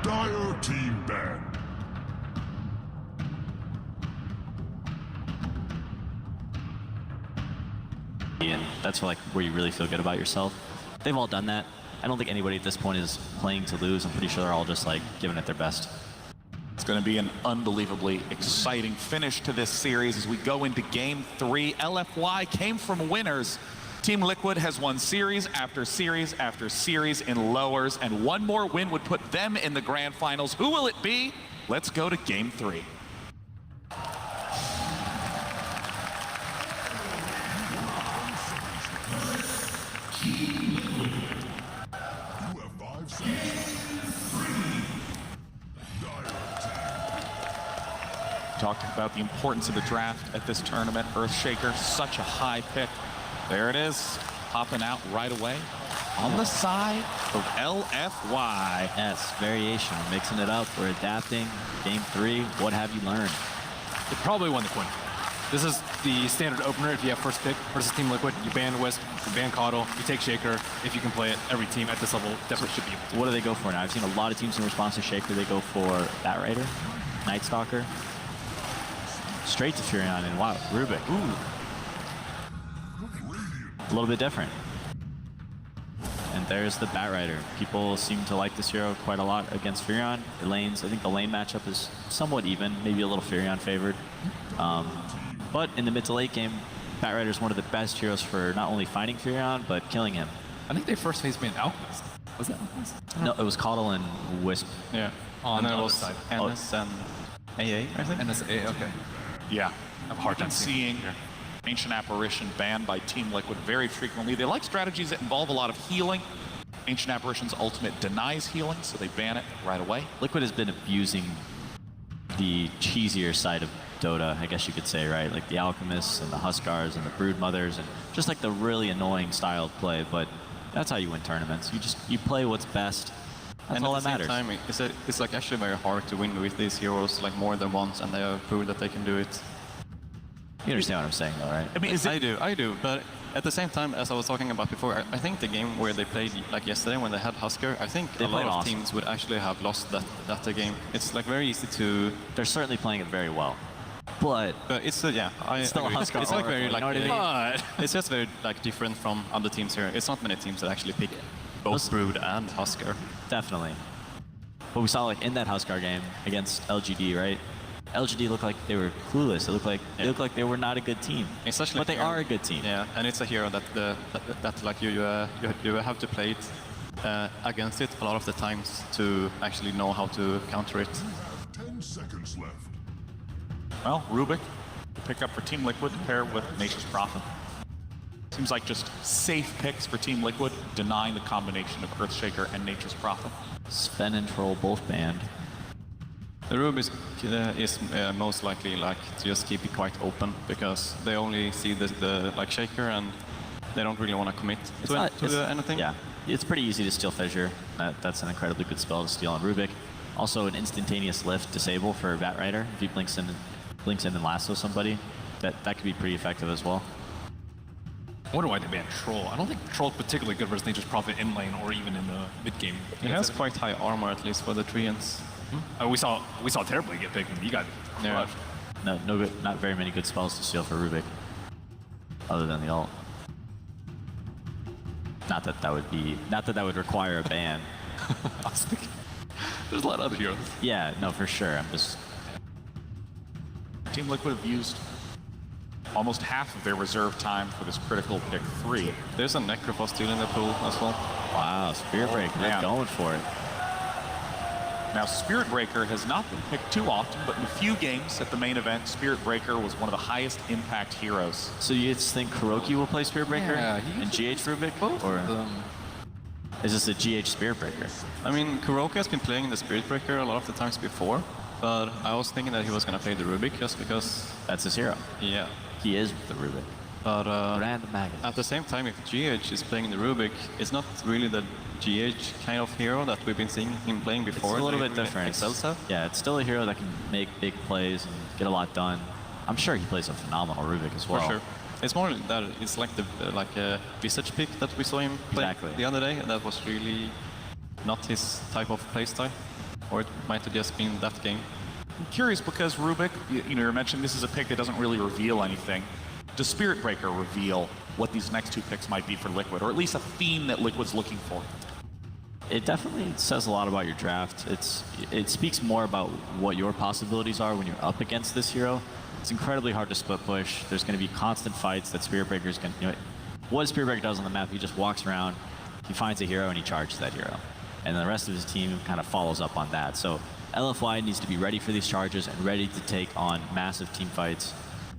Dire team ban. And that's like where you really feel good about yourself. They've all done that. I don't think anybody at this point is playing to lose. I'm pretty sure they're all just like giving it their best. It's going to be an unbelievably exciting finish to this series as we go into Game 3. LFY came from winners. Team Liquid has won series after series after series in lowers, and one more win would put them in the grand finals. Who will it be? Let's go to Game 3. Talked about the importance of the draft at this tournament. Earthshaker, such a high pick. There it is, popping out right away on the side of LFY. Yes, variation, we're mixing it up, we're adapting. Game 3, what have you learned? It probably won the coin. This is the standard opener if you have first pick versus Team Liquid. You ban Wisp, you ban Caudle, you take Shaker. If you can play it, every team at this level definitely should be able to. What do they go for now? I've seen a lot of teams in response to Shaker, they go for Bat Rider, Night Stalker, straight to Furion, and wow, Rubik. Ooh. A little bit different. And there's the Bat Rider. People seem to like this hero quite a lot against Furion. The lanes, I think the lane matchup is somewhat even, maybe a little Furion favored. But in the mid to late game, Bat Rider is one of the best heroes for not only finding Furion, but killing him. I think they first phase banned Alchemist. Was that Alchemist? No, it was Caudle and Wisp. Yeah. On and the then it other was side. NS and AA, I think. NSA, okay. Yeah, I have a hard time seeing Ancient Apparition banned by Team Liquid very frequently. They like strategies that involve a lot of healing. Ancient Apparition's ultimate denies healing, so they ban it right away. Liquid has been abusing the cheesier side of Dota, I guess you could say, right? Like the Alchemists and the Huskars and the Broodmothers and just like the really annoying style of play, but that's how you win tournaments. You play what's best. That's all that matters. And at the same time, it's like actually very hard to win with these heroes like more than once, and they have proved that they can do it. You understand what I'm saying though, right? I mean, I do, but at the same time, as I was talking about before, I think the game where they played like yesterday when they had Husker, I think a lot of teams would actually have lost that game. It's like very easy to... They're certainly playing it very well. But it's yeah, it's still a Husker. It's like very like, you know what I mean? It's just very like different from other teams here. It's not many teams that actually pick both Brood and Husker. Definitely. But we saw like in that Huskar game against LGD, right? LGD looked like they were clueless. It looked like they looked like they were not a good team. But they are a good team. Yeah, and it's a hero that that like you have to play it against it a lot of the times to actually know how to counter it. 10 seconds left. Well, Rubik, pick up for Team Liquid to pair with Nature's Prophet. Seems like just safe picks for Team Liquid, denying the combination of Earthshaker and Nature's Prophet. Sven and Troll both banned. The Rube is most likely like to just keep it quite open because they only see the like Shaker and they don't really want to commit to anything. Yeah, it's pretty easy to steal Fissure. That's an incredibly good spell to steal on Rubik. Also, an instantaneous lift disable for Bat Rider. If he blinks in and lassos somebody, that could be pretty effective as well. I wonder why they banned Troll. I don't think Troll's particularly good versus Nature's Prophet in lane or even in the mid game. It has quite high armor at least for the Treants. We saw Terribly get picked when he got crushed. No good, not very many good spells to steal for Rubik, other than the ult. Not that that would require a ban. I was thinking, there's a lot of other heroes. Yeah, no, for sure. I'm just... Team Liquid have used almost half of their reserve time for this critical pick 3. There's a Necrophos still in the pool as well. Wow, Spirit Breaker, they're going for it. Now, Spirit Breaker has not been picked too often, but in a few games at the main event, Spirit Breaker was one of the highest impact heroes. So you just think Kuroki will play Spirit Breaker and GH Rubik? Or is this a GH Spirit Breaker? I mean, Kuroki has been playing the Spirit Breaker a lot of the times before, but I was thinking that he was going to play the Rubik just because... That's his hero. Yeah. He is the Rubik. But Random maggots. at the same time, if GH is playing the Rubik, it's not really the GH kind of hero that we've been seeing him playing before. It's a little bit different. Yeah, it's still a hero that can make big plays and get a lot done. I'm sure he plays a phenomenal Rubik as well. For sure. It's more that it's like the Visage pick that we saw him play the other day, and that was really not his type of playstyle. or it might have just been that game. I'm curious because Rubik, you mentioned this is a pick that doesn't really reveal anything. Does Spirit Breaker reveal what these next two picks might be for Liquid, or at least a theme that Liquid's looking for? It definitely says a lot about your draft. It speaks more about what your possibilities are when you're up against this hero. It's incredibly hard to split push. There's going to be constant fights that Spirit Breaker's going to, what Spirit Breaker does on the map, he just walks around, he finds a hero, and he charges that hero. And the rest of his team kind of follows up on that. So LFY needs to be ready for these charges and ready to take on massive team fights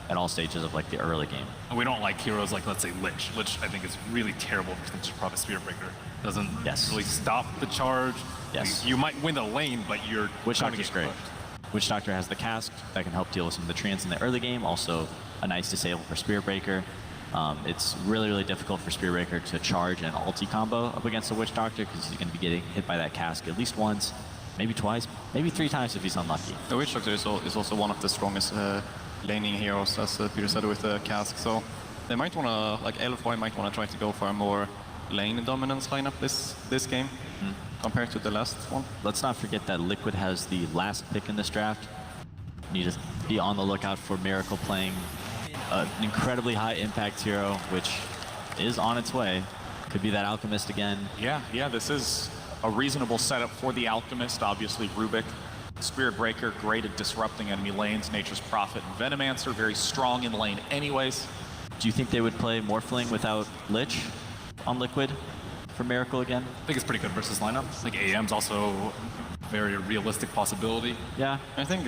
at all stages of like the early game. And we don't like heroes like, let's say, Lich. Lich, I think, is really terrible for Team Profit Spirit Breaker. Doesn't really stop the charge. Yes. You might win the lane, but you're Witch going to Doctor's get great. pushed. Witch Doctor has the cask that can help deal with some of the treants in the early game. Also, a nice disable for Spirit Breaker. It's really, really difficult for Spirit Breaker to charge an ulti combo up against the Witch Doctor because he's going to be getting hit by that cask at least once, maybe twice, maybe 3 times if he's unlucky. The Witch Doctor is also one of the strongest laning heroes, as Peter said, with the cask. So they might want to, like LFY might want to try to go for a more lane dominance lineup this game compared to the last one. Let's not forget that Liquid has the last pick in this draft. You need to be on the lookout for Miracle playing an incredibly high impact hero, which is on its way. Could be that Alchemist again. Yeah, this is a reasonable setup for the Alchemist. Obviously, Rubik, Spirit Breaker, great at disrupting enemy lanes. Nature's Prophet and Venomancer, very strong in lane anyways. Do you think they would play Morphling without Lich on Liquid for Miracle again? I think it's pretty good versus lineup. I think AM's also a very realistic possibility. Yeah. I think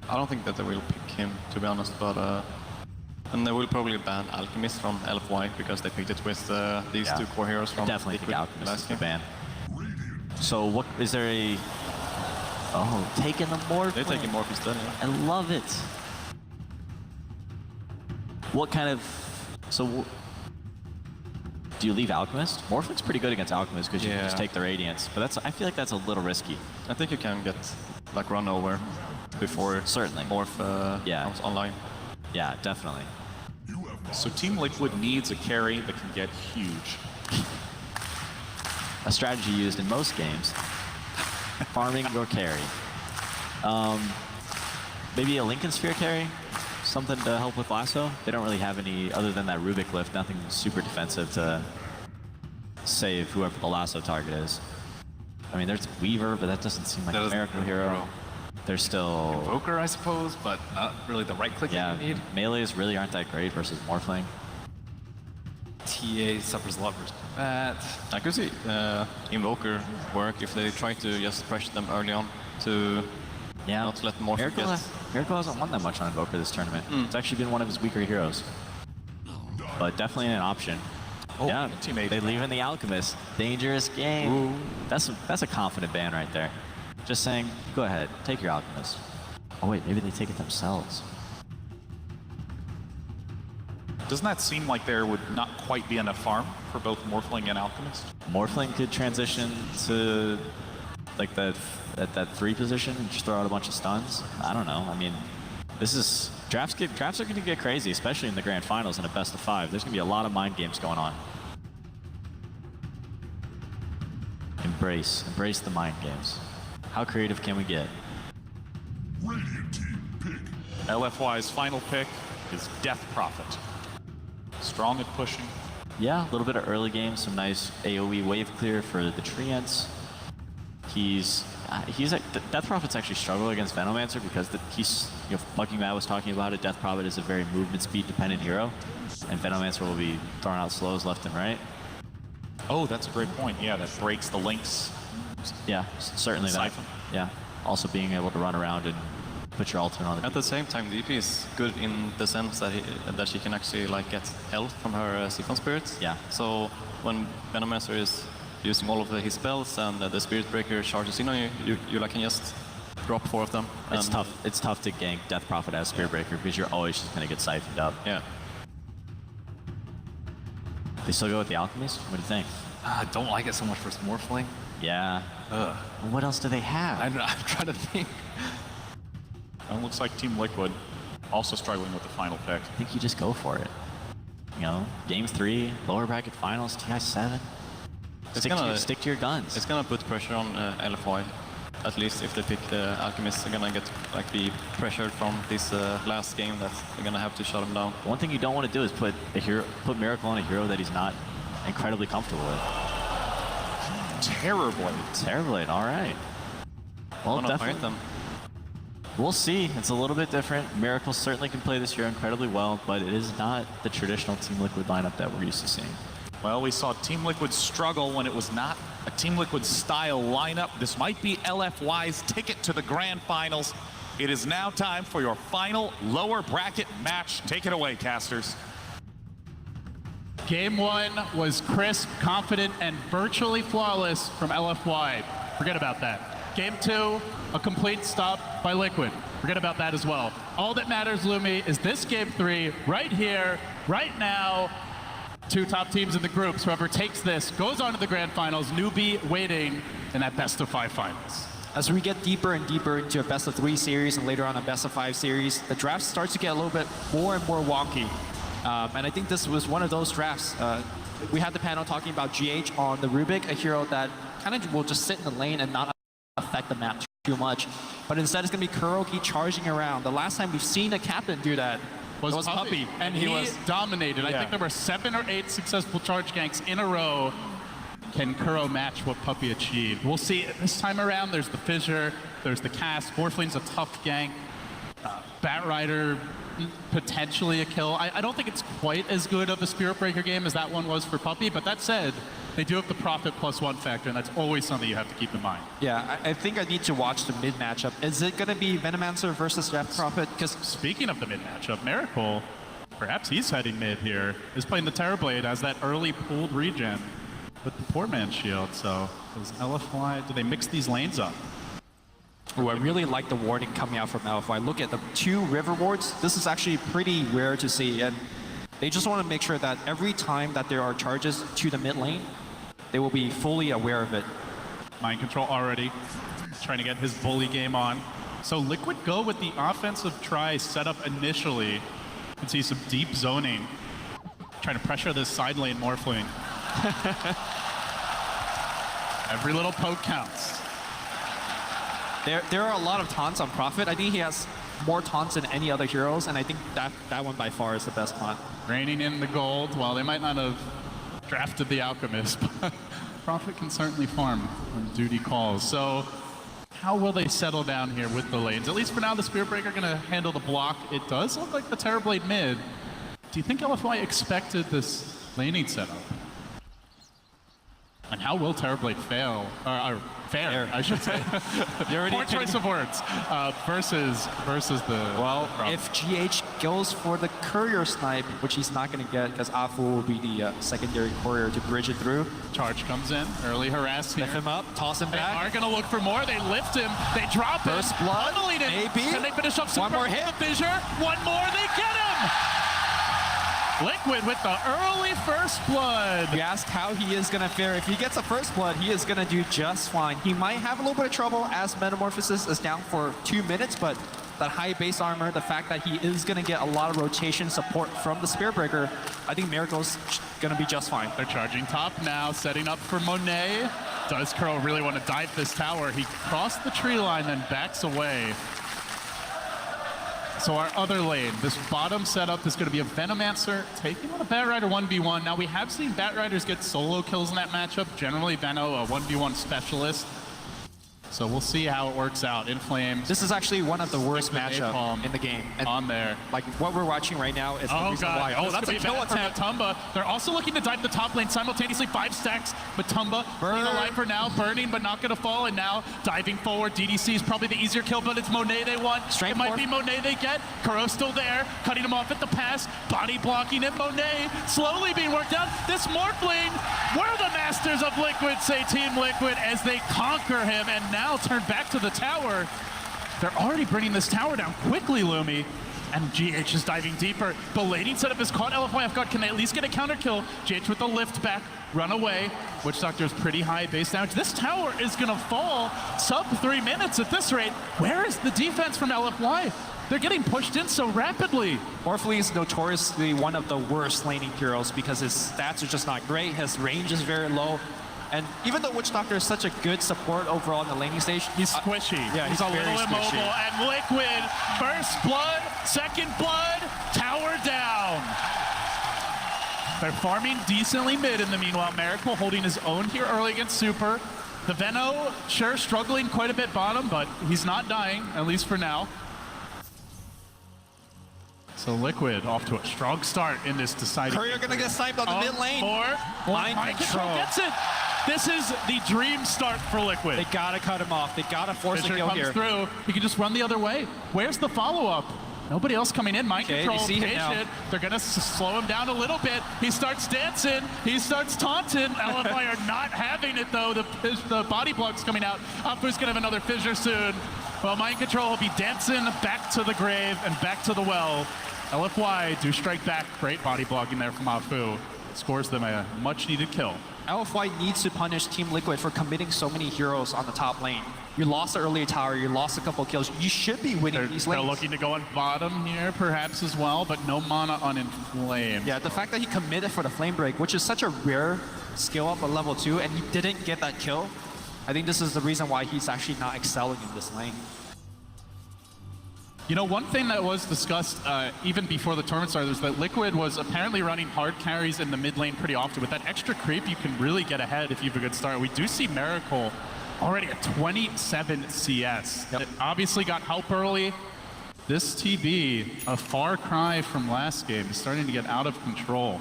I don't think that they will pick him, to be honest, but and they will probably ban Alchemist from LFY because they picked it with these two core heroes from Definitely think Liquid Alchemist is last the game. ban. So what is there a? Oh, taking the Morphling. They're taking Morph instead. Yeah. I love it. What kind of? So do you leave Alchemist? Morphling's pretty good against Alchemist because you can just take the Radiance, but I feel like that's a little risky. I think you can get like run over before Certainly. Morph comes online. Yeah, definitely. So Team Liquid needs a carry that can get huge. A strategy used in most games. Farming your carry. Maybe a Lincoln Sphere carry? Something to help with Lasso? They don't really have any, other than that Rubik lift, nothing super defensive to save whoever the Lasso target is. I mean, there's Weaver, but that doesn't seem like a miracle hero. There's still... Invoker, I suppose, but not really the right click that you need. Melees really aren't that great versus Morphling. TA suffers a lot versus that. I could see Invoker work if they try to just pressure them early on to not let Morph Miracle hasn't won that much on Invoker this tournament. It's actually been one of his weaker heroes. But definitely an option. Oh, yeah, teammate. they leave in the Alchemist. Dangerous game. Ooh. That's a confident ban right there. Just saying, go ahead, take your Alchemist. Oh wait, maybe they take it themselves. Doesn't that seem like there would not quite be enough farm for both Morphling and Alchemist? Morphling could transition to like that 3 position and just throw out a bunch of stuns. I don't know. I mean, this is drafts are going to get crazy, especially in the grand finals in a best of 5. There's going to be a lot of mind games going on. Embrace the mind games. How creative can we get? Radiant team pick. LFY's final pick is Death Prophet. Strong at pushing. Yeah, a little bit of early game, some nice AoE wave clear for the treants. He's like, Death Prophet's actually struggle against Venomancer because he's, Fucking Matt was talking about it. Death Prophet is a very movement speed dependent hero, and Venomancer will be throwing out slows left and right. Oh, that's a great point. Yeah, that breaks the links. Yeah, certainly that. Siphon. Yeah, also being able to run around and put your ultimate on the. At the same time, DP is good in the sense that she can actually like get health from her Siphon Spirits. Yeah. So when Venomancer is using all of his spells and the Spirit Breaker charges in on you, you like can just drop 4 of them. It's tough. It's tough to gank Death Prophet as Spirit Breaker because you're always just gonna get siphoned up. Yeah. They still go with the Alchemist? What do you think? I don't like it so much versus Morphling. Yeah. Ugh. What else do they have? I'm trying to think. And it looks like Team Liquid also struggling with the final pick. I think you just go for it. Game 3, lower bracket finals, TI17. Stick to your guns. It's gonna put pressure on LFY at least if they pick the Alchemist, they're gonna get like be pressured from this last game that they're gonna have to shut him down. One thing you don't want to do is put Miracle on a hero that he's not incredibly comfortable with. Terrorblade. Terrorblade, all right. Well, Wanna definitely. fight them. We'll see. It's a little bit different. Miracle certainly can play this hero incredibly well, but it is not the traditional Team Liquid lineup that we're used to seeing. Well, we saw Team Liquid struggle when it was not a Team Liquid style lineup. This might be LFY's ticket to the grand finals. It is now time for your final lower bracket match. Take it away, casters. Game 1 was crisp, confident, and virtually flawless from LFY. Forget about that. Game 2, a complete stop by Liquid. Forget about that as well. All that matters, Lumi, is this Game 3 right here, right now. 2 top teams in the groups. Whoever takes this goes on to the grand finals. Newbie waiting in that best-of-5 finals. As we get deeper and deeper into a best-of-3 series and later on a best-of-5 series, the draft starts to get a little bit more and more wonky. And I think this was one of those drafts. We had the panel talking about GH on the Rubik, a hero that kind of will just sit in the lane and not affect the map too much. But instead, it's going to be Kuroki charging around. The last time we've seen a captain do that was Puppy. And he was dominated. I think there were 7 or 8 successful charge ganks in a row. Can Kuro match what Puppy achieved? We'll see. This time around, there's the Fissure, there's the Cast. Morphling's a tough gank. Batrider, potentially a kill. I don't think it's quite as good of a Spirit Breaker game as that one was for Puppy, but that said, they do have the Profit +1 factor, and that's always something you have to keep in mind. Yeah, I think I need to watch the mid matchup. Is it going to be Venomancer versus Death Prophet? Because speaking of the mid matchup, Miracle, perhaps he's heading mid here, is playing the Terrorblade as that early pooled regen with the poor man's shield. So does LFY, do they mix these lanes up? Ooh, I really like the warding coming out from LFY. Look at the 2 river wards. This is actually pretty rare to see, and they just want to make sure that every time that there are charges to the mid lane, they will be fully aware of it. Mind control already, trying to get his bully game on. So Liquid go with the offensive try set up initially. You can see some deep zoning, trying to pressure this side lane Morphling. Every little poke counts. There are a lot of taunts on Prophet. I think he has more taunts than any other heroes, and I think that one by far is the best taunt. Raining in the gold. Well, they might not have drafted the Alchemist, but Prophet can certainly farm when duty calls. So how will they settle down here with the lanes? At least for now, the Spirit Breaker going to handle the block. It does look like the Terrorblade mid. Do you think LFY expected this laning setup? And how will Terrorblade fail? Or fare, I should say. Poor choice of words. Versus the... Well, if GH goes for the courier snipe, which he's not going to get because Afu will be the secondary courier to bridge it through. Charge comes in, early harass here. Lift him up, toss him back. They are going to look for more. They lift him, they drop him. First blood, maybe. Can they finish up some one more hit? Fissure? One more, they get him! Liquid with the early first blood. You ask how he is going to fare. If he gets a first blood, he is going to do just fine. He might have a little bit of trouble as Metamorphosis is down for 2 minutes, but that high base armor, the fact that he is going to get a lot of rotation support from the Spirit Breaker, I think Miracle's going to be just fine. They're charging top now, setting up for Monet. Does Curl really want to dive this tower? He crossed the tree line, then backs away. So our other lane, this bottom setup is going to be a Venomancer taking on a Batrider 1v1. Now we have seen Batriders get solo kills in that matchup. Generally Veno, a 1v1 specialist. So we'll see how it works out. In Flames. This is actually one of the worst matchups in the game. And on there. Like what we're watching right now is the reason why. Oh, that's a kill attack. Matumba. They're also looking to dive the top lane simultaneously. 5 stacks. Matumba being alive for now. Burning, but not going to fall. And now diving forward. DDC is probably the easier kill, but it's Monet they want. Strength it might be Monet they get. Kuro's still there. Cutting him off at the pass. Body blocking it. Monet slowly being worked out. This Morphling, we're the masters of Liquid, say Team Liquid, as they conquer him and now turn back to the tower. They're already bringing this tower down quickly, Lumi. And GH is diving deeper. Belating setup is caught. LFY off guard. Can they at least get a counter kill? GH with the lift back. Run away. Witch Doctor is pretty high base damage. This tower is going to fall sub 3 minutes at this rate. Where is the defense from LFY? They're getting pushed in so rapidly. Morphling is notoriously one of the worst laning heroes because his stats are just not great. His range is very low. And even though Witch Doctor is such a good support overall in the laning stage, He's squishy. Yeah, he's a very little immobile. squishy. And Liquid, first blood, second blood, tower down. They're farming decently mid in the meanwhile. Miracle holding his own here early against Super. The Veno, sure, struggling quite a bit bottom, but he's not dying, at least for now. So Liquid off to a strong start in this deciding. Courier gonna get sniped on the mid lane. Mind control gets it. This is the dream start for Liquid. They gotta cut him off. They gotta force a Fisher kill comes here. through. He can just run the other way. Where's the follow-up? Nobody else coming in. Mind control, they see him now. patient. They're gonna slow him down a little bit. He starts dancing. He starts taunting. LFY are not having it though. The body block's coming out. Afu's gonna have another fissure soon. Well, Mind control will be dancing back to the grave and back to the well. LFY do strike back. Great body blocking there from Afu. Scores them a much-needed kill. LFY needs to punish Team Liquid for committing so many heroes on the top lane. You lost the early tower, you lost a couple kills. You should be winning these They're lanes. looking to go on bottom here, perhaps as well, but no mana on Inflame. Yeah, the fact that he committed for the flame break, which is such a rare skill up at level 2, and he didn't get that kill, I think this is the reason why he's actually not excelling in this lane. You know, one thing that was discussed even before the tournament started is that Liquid was apparently running hard carries in the mid lane pretty often. With that extra creep, you can really get ahead if you have a good start. We do see Miracle already at 27 CS. Yep. It obviously got help early. This TB, a far cry from last game, is starting to get out of control.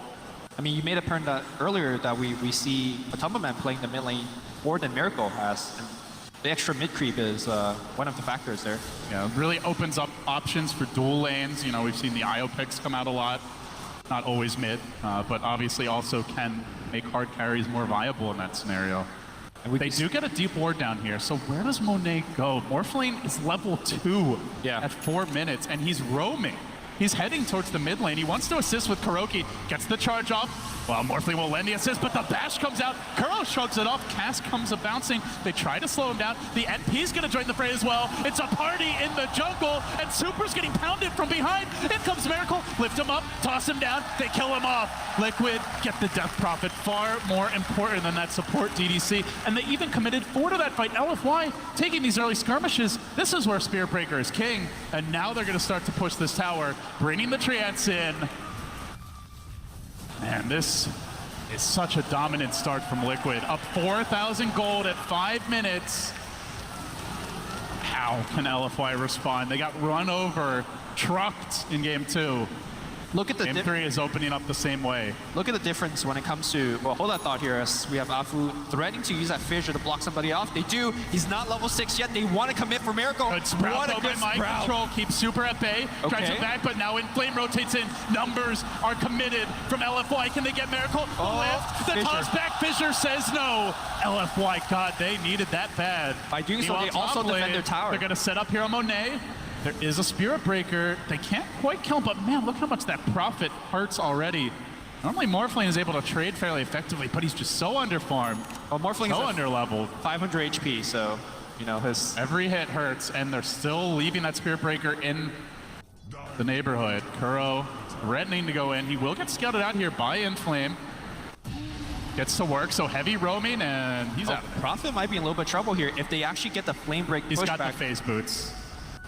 I mean, you made a point that earlier that we see Matumbaman playing the mid lane more than Miracle has. And the extra mid creep is one of the factors there. Yeah, it really opens up options for dual lanes. You know, we've seen the IO picks come out a lot. Not always mid, but obviously also can make hard carries more viable in that scenario. And they do get a deep ward down here, so where does Monet go? Morphling is level 2 at 4 minutes, and he's roaming. He's heading towards the mid lane. He wants to assist with Kuroki, gets the charge off. Well, Morphling will lend the assist, but the bash comes out. Kuro shrugs it off. Cass comes up bouncing. They try to slow him down. The NP's gonna join the fray as well. It's a party in the jungle, and Super's getting pounded from behind. In comes Miracle, lift him up, toss him down. They kill him off. Liquid get the death profit. Far more important than that support DDC. And they even committed 4 to that fight. LFY taking these early skirmishes. This is where Spear Breaker is king. And now they're gonna start to push this tower, bringing the Treants in. Man, this is such a dominant start from Liquid. Up 4,000 gold at 5 minutes. How can LFY respond? They got run over, trucked in game 2. Look at the Game 3 is opening up the same way. Look at the difference when it comes to, well, hold that thought here as we have Afu threatening to use that fissure to block somebody off. They do. He's not level 6 yet. They want to commit for Miracle. Good sprout What a though good by Mind sprout. Control. Keeps Super at bay. Drives Okay. him back, but now Inflame rotates in. Numbers are committed from LFY. Can they get Miracle? The lift. The Fissure. toss back. Fissure says no. LFY, God, they needed that bad. By doing so, Meanwhile, they also top lane, defend their tower. They're going to set up here on Monet. There is a Spirit Breaker. They can't quite kill him, but man, look how much that profit hurts already. Normally, Morphling is able to trade fairly effectively, but he's just so underfarmed, Well, Morphling so is underleveled. 500 HP, so, you know, his... Every hit hurts, and they're still leaving that Spirit Breaker in the neighborhood. Kuro threatening to go in. He will get scouted out here by Inflame. Gets to work, so heavy roaming, and he's out. Profit might be in a little bit of trouble here if they actually get the Flame Break He's got pushback. the phase boots.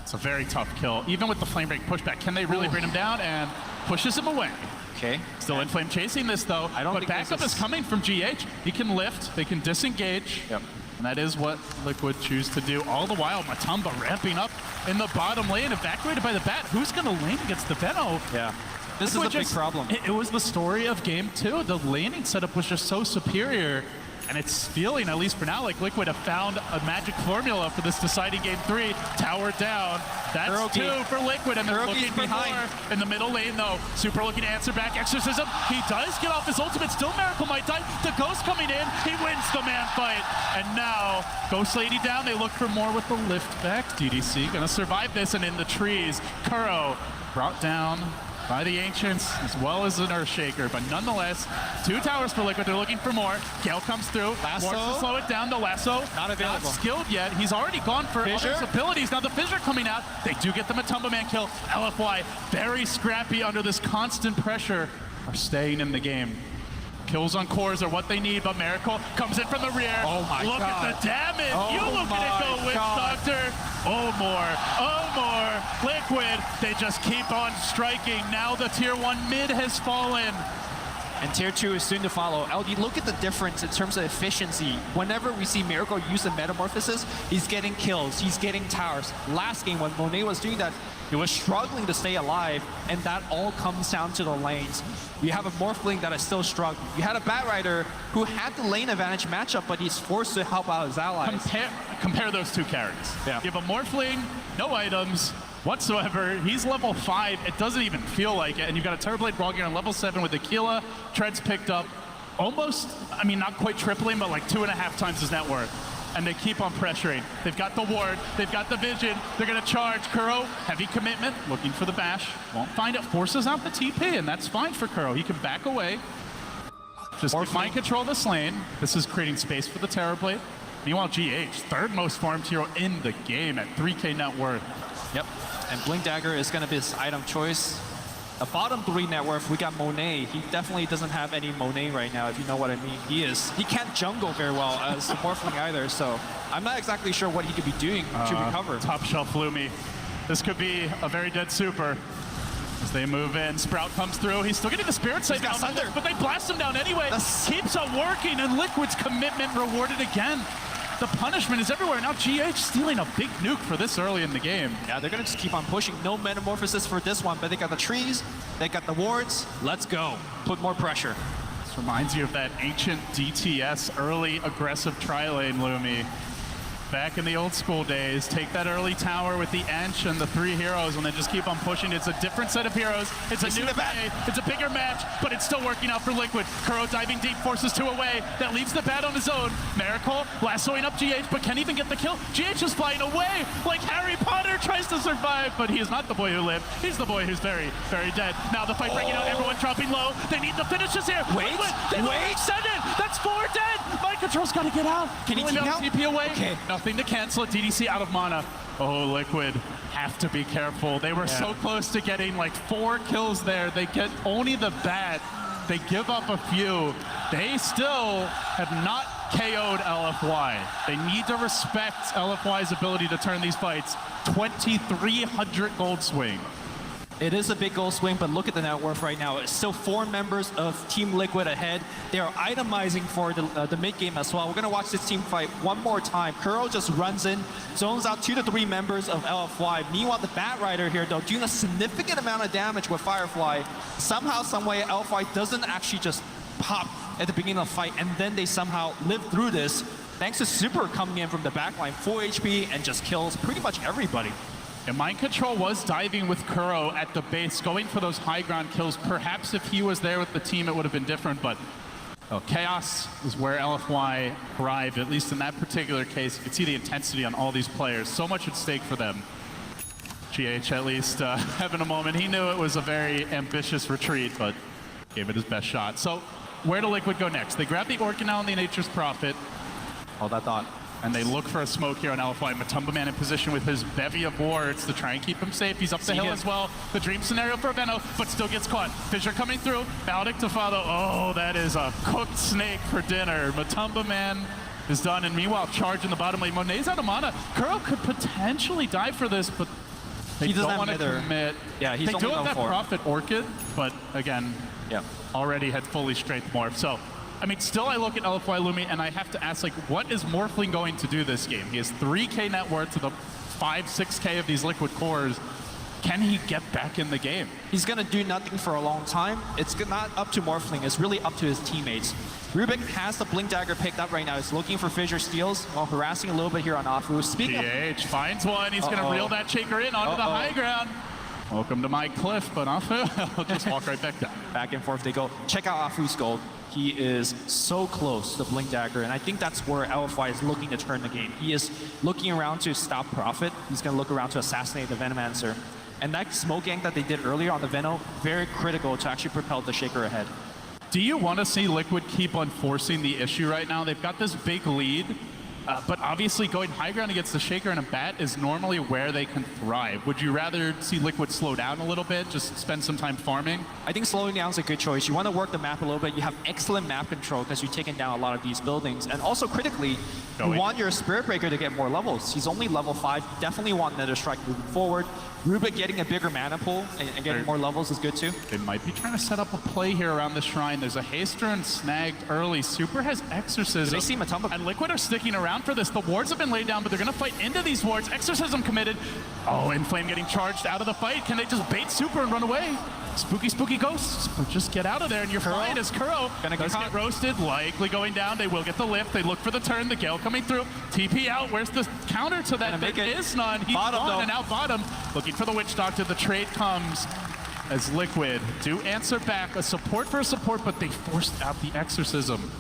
It's a very tough kill. Even with the Flame Break pushback, can they really bring him down? And pushes him away. Okay. Still Inflame chasing this though. I don't but think backup this is coming from GH. He can lift, they can disengage. Yep. And that is what Liquid choose to do. All the while, Matumba ramping up in the bottom lane, evacuated by the bat. Who's gonna lane against the Veno? Yeah. This is a big problem. It was the story of game 2. The laning setup was just so superior. And it's feeling, at least for now, like Liquid have found a magic formula for this deciding game 3. Tower down. That's Kuroki. 2 for Liquid, and they're Kuroki's looking for behind. more. In the middle lane, though, Super looking to answer back. Exorcism, he does get off his ultimate. Still Miracle might die. The Ghost coming in. He wins the man fight. And now, Ghost Lady down. They look for more with the lift back. DDC gonna survive this, and in the trees, Kuro brought down by the Ancients, as well as an Earthshaker, but nonetheless, 2 towers for Liquid. They're looking for more. Gale comes through, Lasso. wants to slow it down. The Lasso, Not available. not skilled yet. He's already gone for Fissure. other abilities. Now the Fissure coming out. They do get the Matumba Man kill. LFY, very scrappy under this constant pressure, are staying in the game. Kills on cores are what they need, but Miracle comes in from the rear. Oh my look God. at the damage. Oh you look at it go, my Witch God. Doctor. Oh more. Liquid, they just keep on striking. Now the tier 1 mid has fallen. And tier 2 is soon to follow. LD, look at the difference in terms of efficiency. Whenever we see Miracle use the Metamorphosis, he's getting kills, he's getting towers. Last game, when Monet was doing that, he was struggling to stay alive, and that all comes down to the lanes. You have a Morphling that is still struggling. You had a Batrider who had the lane advantage matchup, but he's forced to help out his allies. Compare those two carries. Yeah. You have a Morphling, no items whatsoever. He's level 5. It doesn't even feel like it. And you've got a Terrorblade Brawl Gear on level 7 with Aquila. Tread's picked up almost, I mean, not quite tripling, but like 2.5 times his net worth. And they keep on pressuring. They've got the ward, they've got the vision, they're gonna charge. Kuro, heavy commitment, looking for the bash. Won't find it, forces out the TP, and that's fine for Kuro. He can back away. Just mind control this lane. This is creating space for the Terrorblade. Meanwhile, GH, third most farmed hero in the game at 3K net worth. Yep, and Blink Dagger is gonna be his item choice. The bottom 3 net worth, we got Monet. He definitely doesn't have any Monet right now, if you know what I mean. He can't jungle very well as a Morphling either, so I'm not exactly sure what he could be doing to recover. Top shelf Lumi. This could be a very dead super. As they move in, Sprout comes through. He's still getting the Spirit Sight got down, Thunder. but they blast him down anyway. Keeps on working, and Liquid's commitment rewarded again. The punishment is everywhere. Now GH stealing a big nuke for this early in the game. Yeah, they're gonna just keep on pushing. No Metamorphosis for this one, but they got the trees, they got the wards. Let's go. Put more pressure. This reminds you of that ancient DTS early aggressive tri-lane, Lumi. Back in the old school days, take that early tower with the Ench and the 3 heroes and then just keep on pushing. It's a different set of heroes. It's a new day. It's a bigger match, but it's still working out for Liquid. Kuro diving deep, forces 2 away. That leaves the bat on his own. Miracle lassoing up GH, but can't even get the kill. GH is flying away like Harry Potter tries to survive, but he is not the boy who lived. He's the boy who's very, very dead. Now the fight breaking out, everyone dropping low. They need the finishes here. Wait, they extend it. That's 4 dead. Mind Control's got to get out. Can he TP out? TP away. Okay. Nothing to cancel it. DDC out of mana. Oh, Liquid have to be careful. They were so close to getting like 4 kills there. They get only the bat. They give up a few. They still have not KO'd LFY. They need to respect LFY's ability to turn these fights. 2,300 gold swing. It is a big goal swing, but look at the net worth right now. It's still 4 members of Team Liquid ahead. They are itemizing for the mid game as well. We're gonna watch this team fight one more time. Kuro just runs in, zones out 2 to 3 members of LFY. Meanwhile, the Batrider here, though, doing a significant amount of damage with Firefly. Somehow, someway, LFY doesn't actually just pop at the beginning of the fight, and then they somehow live through this. Thanks to Super coming in from the backline, 4 HP, and just kills pretty much everybody. And Mind Control was diving with Kuro at the base, going for those high ground kills. Perhaps if he was there with the team, it would have been different, but Chaos is where LFY arrived, at least in that particular case. You can see the intensity on all these players. So much at stake for them. GH at least having a moment. He knew it was a very ambitious retreat, but gave it his best shot. So where do Liquid go next? They grab the Orcanel and the Nature's Prophet. Hold that thought. And they look for a smoke here on LFY. Matumba Man in position with his bevy of wards to try and keep him safe. He's up the hill as well. The dream scenario for Veno, but still gets caught. Fissure coming through. Baldic to follow. Oh, that is a cooked snake for dinner. Matumba Man is done. And meanwhile, charge in the bottom lane. Monet's out of mana. Kuro could potentially die for this, but they don't want to commit. Yeah, he's they do only have that level 4. Prophet Orchid, but again, already had fully strength morph. So I mean, still I look at LFY Lumi and I have to ask, like, what is Morphling going to do this game? He has 3K net worth to the 5, 6K of these Liquid cores. Can he get back in the game? He's going to do nothing for a long time. It's not up to Morphling. It's really up to his teammates. Rubik has the Blink Dagger picked up right now. He's looking for Fissure Steals while harassing a little bit here on Afu. Speaking GH finds one. He's going to reel that Shaker in onto the high ground. Welcome to my cliff, but Afu will just walk right back down. Back and forth they go. Check out Afu's gold. He is so close to the Blink Dagger, and I think that's where LFY is looking to turn the game. He is looking around to stop Prophet. He's going to look around to assassinate the Venomancer. And that smoke gank that they did earlier on the Veno, very critical to actually propel the Shaker ahead. Do you want to see Liquid keep on forcing the issue right now? They've got this big lead. But obviously going high ground against the Shaker and a Bat is normally where they can thrive. Would you rather see Liquid slow down a little bit, just spend some time farming? I think slowing down is a good choice. You want to work the map a little bit. You have excellent map control because you're taking down a lot of these buildings. And also critically, you want your Spirit Breaker to get more levels. He's only level 5. You definitely want Nether Strike moving forward. Rubik getting a bigger mana pool and getting more levels is good too. They might be trying to set up a play here around the shrine. There's a Haster and snagged early. Super has Exorcism. They see Matumba. And Liquid are sticking around for this. The wards have been laid down, but they're going to fight into these wards. Exorcism committed. Oh, Inflame getting charged out of the fight. Can they just bait Super and run away? Spooky, spooky ghosts. But just get out of there and you're fine as Kuro does get roasted. Likely going down. They will get the lift. They look for the turn. The Gale coming through. TP out. Where's the counter to that? There is none. He's gone and out bottom. Looking for the Witch Doctor. The trade comes as Liquid do answer back. A support for a support, but they forced out the Exorcism.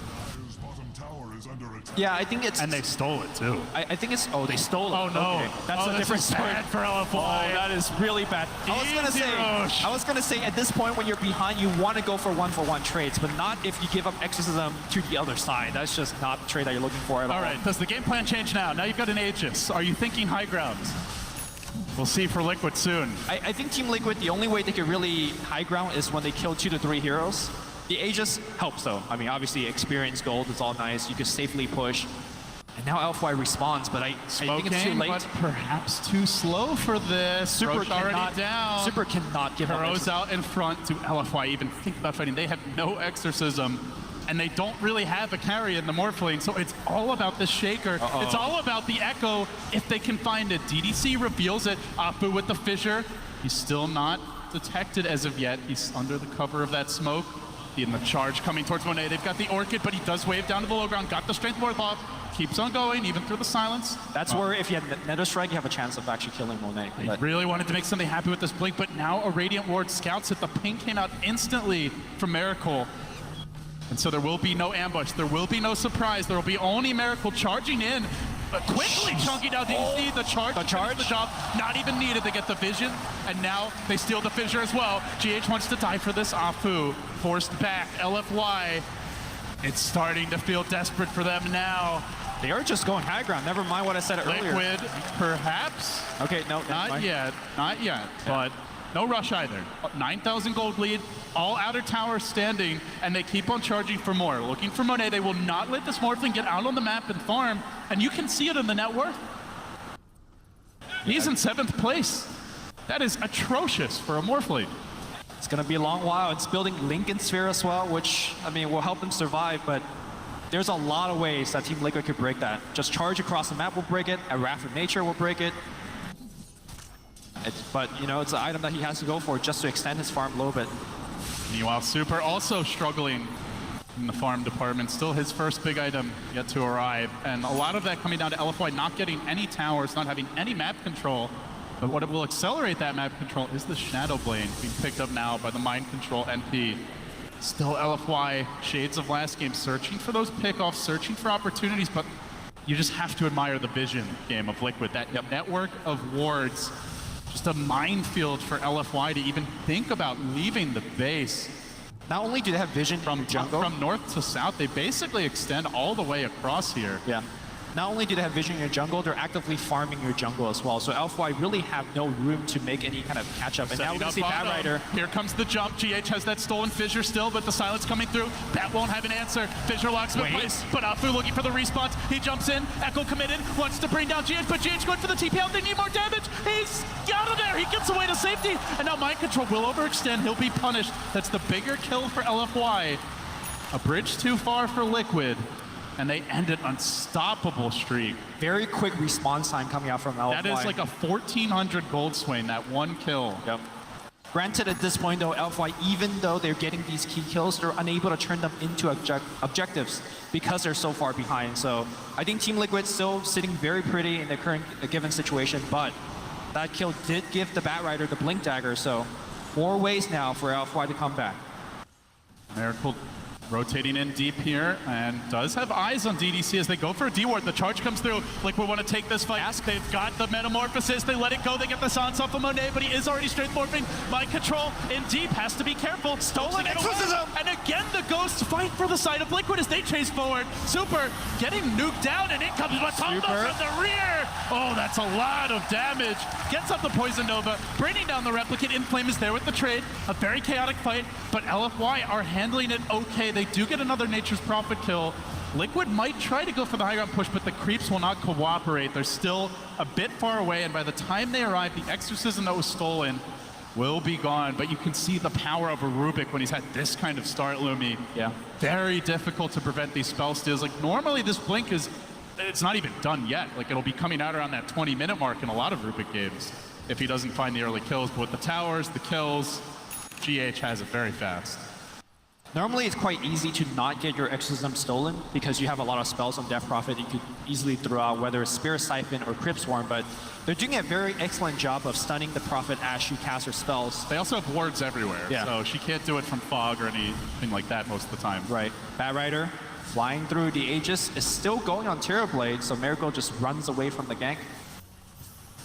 His bottom tower is under attack. Yeah, I think it's... And they stole it too. I think it's... Oh, they stole it. Oh no. Okay. That's a different story. Bad for LFY. Oh, that is really bad. I was gonna say at this point when you're behind, you want to go for one trades, but not if you give up Exorcism to the other side. That's just not the trade that you're looking for at all. All right, does the game plan change now? Now you've got an Aegis. Are you thinking high grounds? We'll see for Liquid soon. I think Team Liquid, the only way they could really high ground is when they kill 2 to 3 heroes. The Aegis helps though. I mean, obviously experience gold is all nice. You can safely push. And now LFY responds, but I think it's too late. But perhaps too slow for this. Super already down. Super cannot give up. Kuro's out in front to LFY even think about fighting. They have no Exorcism. And they don't really have a carry in the Morphling, so it's all about the Shaker. It's all about the Echo if they can find it. DDC reveals it. Apu with the fissure. He's still not detected as of yet. He's under the cover of that smoke. In the charge coming towards Monet. They've got the Orchid, but he does wave down to the low ground. Got the Strength Ward off. Keeps on going, even through the silence. That's where if you have Nether Strike, you have a chance of actually killing Monet. They really wanted to make something happy with this Blink, but now a Radiant Ward scouts it. The ping came out instantly from Miracle. And so there will be no ambush. There will be no surprise. There will be only Miracle charging in. Quickly chunking down. Did you see the charge? The job. Not even needed. They get the vision. And now they steal the fissure as well. GH wants to die for this. Afu forced back. LFY. It's starting to feel desperate for them now. They are just going high ground. Never mind what I said earlier. Liquid, perhaps. Okay, no, not yet. Not yet. But no rush either. 9,000 gold lead. All outer towers standing, and they keep on charging for more. Looking for Monet. They will not let this Morphling get out on the map and farm, and you can see it in the net worth. He's in 7th place. That is atrocious for a Morphling. It's going to be a long while. It's building Lincoln Sphere as well, which, I mean, will help them survive, but there's a lot of ways that Team Liquid could break that. Just charge across the map will break it. A Wrath of Nature will break it. But, you know, it's an item that he has to go for just to extend his farm a little bit. Meanwhile, Super also struggling in the farm department. Still his first big item yet to arrive. And a lot of that coming down to LFY not getting any towers, not having any map control. But what will accelerate that map control is the Shadow Blade being picked up now by the Mind Control NP. Still LFY, shades of last game, searching for those pickoffs, searching for opportunities, but you just have to admire the vision game of Liquid. That network of wards, just a minefield for LFY to even think about leaving the base. Not only do they have vision from jungle, from north to south, they basically extend all the way across here. Yeah. Not only do they have vision in your jungle, they're actively farming your jungle as well. So LFY really have no room to make any kind of catch up. And now we're going to see Bat Rider. Here comes the jump. GH has that stolen fissure still, but the silence coming through. Bat won't have an answer. Fissure locks him in place. But Afu looking for the response. He jumps in. Echo committed. Wants to bring down GH, but GH going for the TP out. They need more damage. He's out of there. He gets away to safety. And now Mind Control will overextend. He'll be punished. That's the bigger kill for LFY. A bridge too far for Liquid. And they end an unstoppable streak. Very quick response time coming out from LFY. That is like a 1,400 gold swing, that one kill. Yep. Granted, at this point, though, LFY, even though they're getting these key kills, they're unable to turn them into objectives because they're so far behind. So I think Team Liquid still sitting very pretty in the current given situation, but that kill did give the Bat Rider the Blink Dagger, so more ways now for LFY to come back. Miracle Rotating in deep here, and does have eyes on DDC as they go for a D-ward. The charge comes through. Liquid want to take this fight. They've got the Metamorphosis. They let it go. They get the silence off of Monet, but he is already straight morphing. Mind control in deep. Has to be careful. Stolen exorcism! And again, the ghosts fight for the side of Liquid as they chase forward. Super getting nuked down, and in comes Matumba from the rear. Oh, that's a lot of damage. Gets up the Poison Nova, bringing down the Replicant. Inflame is there with the trade. A very chaotic fight, but LFY are handling it okay. They do get another Nature's Prophet kill. Liquid might try to go for the high ground push, but the creeps will not cooperate. They're still a bit far away, and by the time they arrive, the exorcism that was stolen will be gone. But you can see the power of a Rubik when he's had this kind of start, Lumi. Yeah. Very difficult to prevent these spell steals. Like, normally this blink is, it's not even done yet. Like, it'll be coming out around that 20-minute mark in a lot of Rubik games if he doesn't find the early kills. But with the towers, the kills, GH has it very fast. Normally, it's quite easy to not get your exorcism stolen because you have a lot of spells on Death Prophet you could easily throw out, whether it's Spirit Siphon or Crypt Swarm, but they're doing a very excellent job of stunning the Prophet as she casts her spells. They also have wards everywhere, so she can't do it from fog or anything like that most of the time. Right. Bat Rider flying through the Aegis is still going on Terrorblade, so Miracle just runs away from the gank.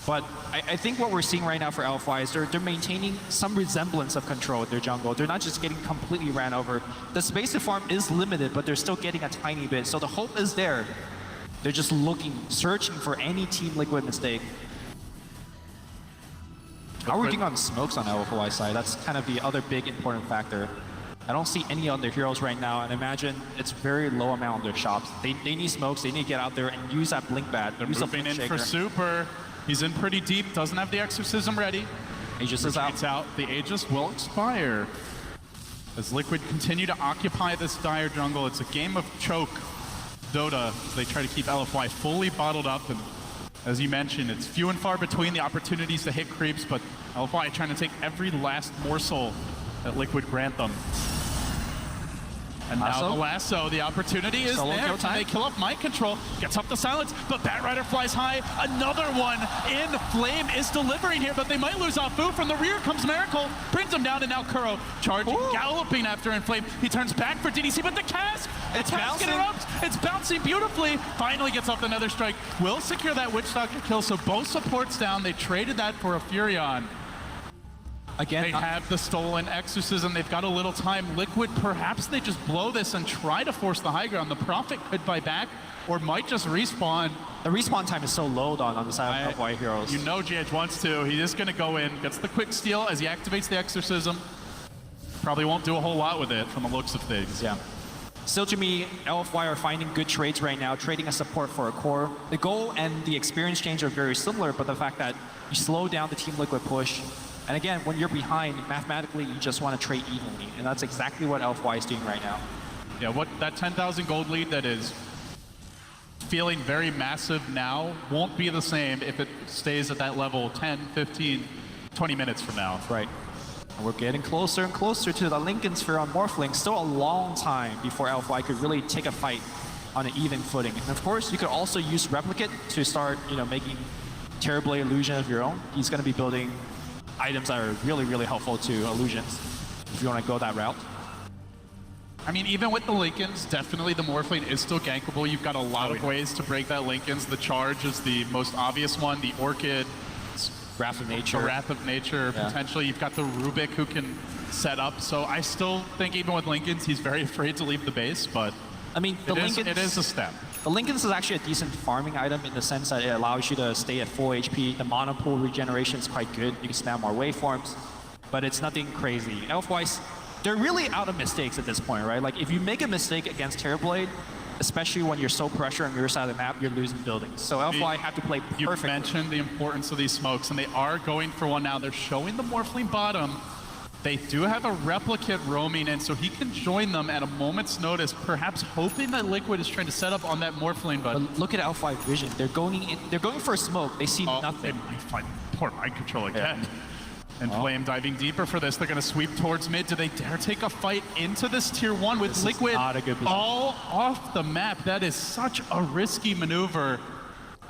But I think what we're seeing right now for LFY is they're maintaining some resemblance of control with their jungle. They're not just getting completely ran over. The space to farm is limited, but they're still getting a tiny bit. So the hope is there. They're just looking, searching for any Team Liquid mistake. How are we doing on smokes on LFY side? That's kind of the other big important factor. I don't see any other heroes right now, and imagine it's very low amount on their shops. They need smokes, they need to get out there and use that blink bat. They're moving in for Super. He's in pretty deep, doesn't have the exorcism ready. Aegis is out. The Aegis will expire. As Liquid continue to occupy this dire jungle, it's a game of choke. Dota, they try to keep LFY fully bottled up, and as you mentioned, it's few and far between the opportunities to hit creeps, but LFY trying to take every last morsel that Liquid grant them. And now the lasso, the opportunity is there. They kill off Mind Control, gets up the silence, but Bat Rider flies high. Another one in Flame is delivering here, but they might lose off Fu. From the rear comes Miracle, brings him down, and now Kuro charging, galloping after Inflame. He turns back for DDC, but the cask interrupts. It's bouncing beautifully. Finally gets off another strike. Will secure that Witch Doctor kill, so both supports down. They traded that for a Furion. Again, they have the stolen exorcism. They've got a little time. Liquid, perhaps they just blow this and try to force the high ground. The Prophet could buy back or might just respawn. The respawn time is so low on the side of LFY heroes. You know GH wants to. He's just going to go in, gets the quick steal as he activates the exorcism. Probably won't do a whole lot with it from the looks of things. Yeah. Still, to me, LFY are finding good trades right now, trading a support for a core. The goal and the experience change are very similar, but the fact that you slow down the Team Liquid push. And again, when you're behind, mathematically, you just want to trade evenly. And that's exactly what LFY is doing right now. Yeah, what that 10,000 gold lead that is feeling very massive now won't be the same if it stays at that level 10, 15, 20 minutes from now. Right. And we're getting closer and closer to the Lincoln Sphere on Morphling. Still a long time before LFY could really take a fight on an even footing. And of course, you could also use Replicate to start, making Terrorblade Illusion of your own. He's going to be building items that are really, really helpful to illusions if you want to go that route. I mean, even with the Lincolns, definitely the Morphling is still gankable. You've got a lot of ways to break that Lincolns. The Charge is the most obvious one. The Orchid, Wrath of Nature. The Wrath of Nature, potentially. You've got the Rubik who can set up. So I still think even with Lincolns, he's very afraid to leave the base, but I mean, it is a step. The Lincolns is actually a decent farming item in the sense that it allows you to stay at full HP. The mana pool regeneration is quite good. You can spam more waveforms, but it's nothing crazy. Elf-wise, they're really out of mistakes at this point, right? Like, if you make a mistake against Terrorblade, especially when you're so pressured on your side of the map, you're losing buildings. So LFY have to play perfectly. You mentioned the importance of these smokes, and they are going for one now. They're showing the Morphling bottom. They do have a Replicate roaming in, so he can join them at a moment's notice, perhaps hoping that Liquid is trying to set up on that Morphling. But look at LFY vision. They're going in, they're going for a smoke. They see nothing. They might find poor Mind Control again. And Flame diving deeper for this. They're going to sweep towards mid. Do they dare take a fight into this tier 1 with Liquid all off the map? That is such a risky maneuver.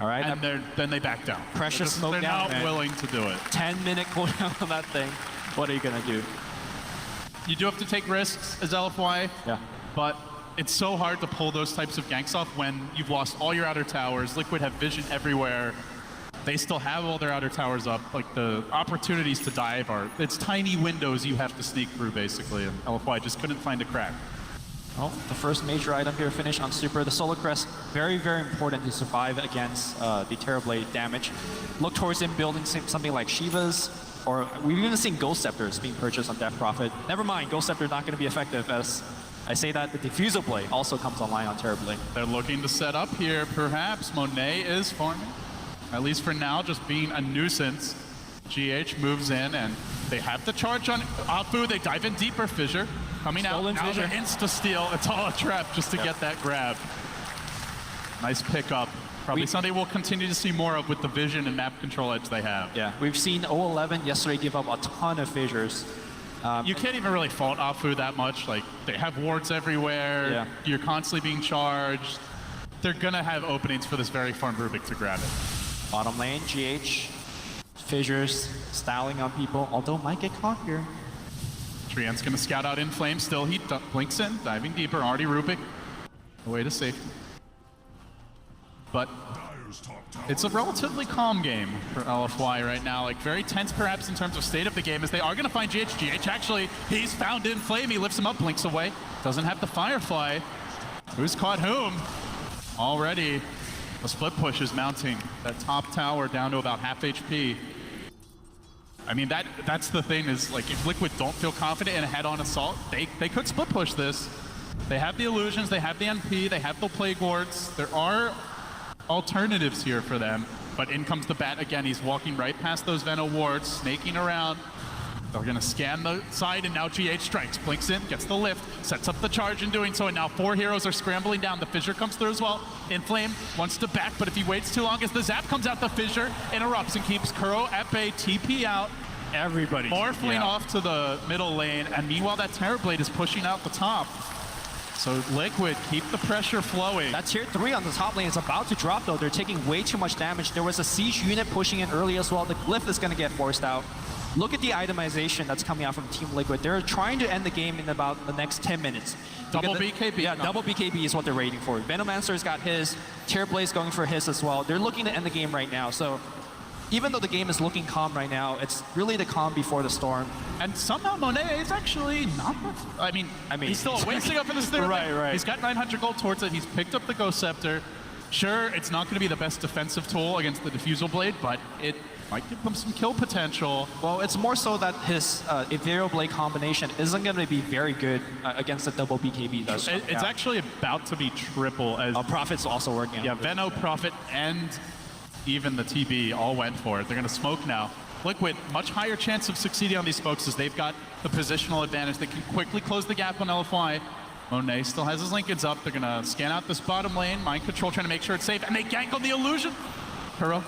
All right. And then they back down. Precious smoke down. They're not willing to do it. 10-minute cooldown on that thing. What are you going to do? You do have to take risks as LFY. Yeah. but it's so hard to pull those types of ganks off when you've lost all your outer towers. Liquid have vision everywhere. They still have all their outer towers up. Like, the opportunities to dive it's tiny windows you have to sneak through, basically, and LFY just couldn't find a crack. Well, the first major item here finished on Super. The Solar Crest, very, very important to survive against the Terrorblade damage. Look towards him building something like Shiva's, or we've even seen Ghost Scepters being purchased on Death Prophet. Never mind, Ghost Scepter not going to be effective, as I say that the Diffusal Blade also comes online on Terrorblade. They're looking to set up here, perhaps. Monet is farming, at least for now, just being a nuisance. GH moves in, and they have the charge on Afu. They dive in deeper. Fissure coming Stolen out. Now Fissure. the insta-steal. It's all a trap just to get that grab. Nice pickup. Probably something we'll continue to see more of with the vision and map control edge they have. Yeah, we've seen 011 yesterday give up a ton of fissures. You can't even really fault Afu that much. Like, they have wards everywhere. Yeah. You're constantly being charged. They're gonna have openings for this very farm Rubik to grab it. Bottom lane, GH, fissures, styling on people, although might get caught here. Trient's gonna scout out in flame. Still, he blinks in, diving deeper. Already Rubik, away to safety. But Dire's top tower it's a relatively calm game for LFY right now. Like, very tense perhaps in terms of state of the game, as they are gonna find GH. GH actually, he's found in flame. He lifts him up, blinks away. Doesn't have the Firefly. Who's caught whom? Already, the split push is mounting. That top tower down to about half HP. I mean, that's the thing, is like, if Liquid don't feel confident in a head-on assault, they could split push this. They have the illusions, they have the NP, they have the plague wards. There are alternatives here for them, but in comes the bat again. He's walking right past those Veno wards, snaking around. They're gonna scan the side, and now GH strikes. Blinks in, gets the lift, sets up the charge in doing so, and now 4 heroes are scrambling down. The Fissure comes through as well. Inflame wants to back, but if he waits too long, as the Zap comes out, the Fissure interrupts and keeps Kuro at bay. TP out. Everybody. Morphling off to the middle lane, and meanwhile that Terrorblade is pushing out the top. So Liquid, keep the pressure flowing. That tier 3 on the top lane is about to drop, though. They're taking way too much damage. There was a siege unit pushing in early as well. The Glyph is going to get forced out. Look at the itemization that's coming out from Team Liquid. They're trying to end the game in about the next 10 minutes. Double BKB. Yeah, double BKB is what they're waiting for. Venomancer's got his. Terrorblade's going for his as well. They're looking to end the game right now. So even though the game is looking calm right now, it's really the calm before the storm. And somehow Monet is actually not. I mean, he's still wasting up in the snare. Right. He's got 900 gold towards it. He's picked up the Ghost Scepter. Sure, it's not going to be the best defensive tool against the Diffusal Blade, but it might give him some kill potential. Well, it's more so that his Ethereal Blade combination isn't going to be very good against the double BKB. It's actually about to be triple. As Prophet's also working. Yeah, Veno, Prophet, and even the TB all went for it. They're going to smoke now. Liquid, much higher chance of succeeding on these smokes, as they've got the positional advantage. They can quickly close the gap on LFY. Monet still has his Lincolns up. They're going to scan out this bottom lane. Mind control, trying to make sure it's safe. And they gank on the illusion. Kuro.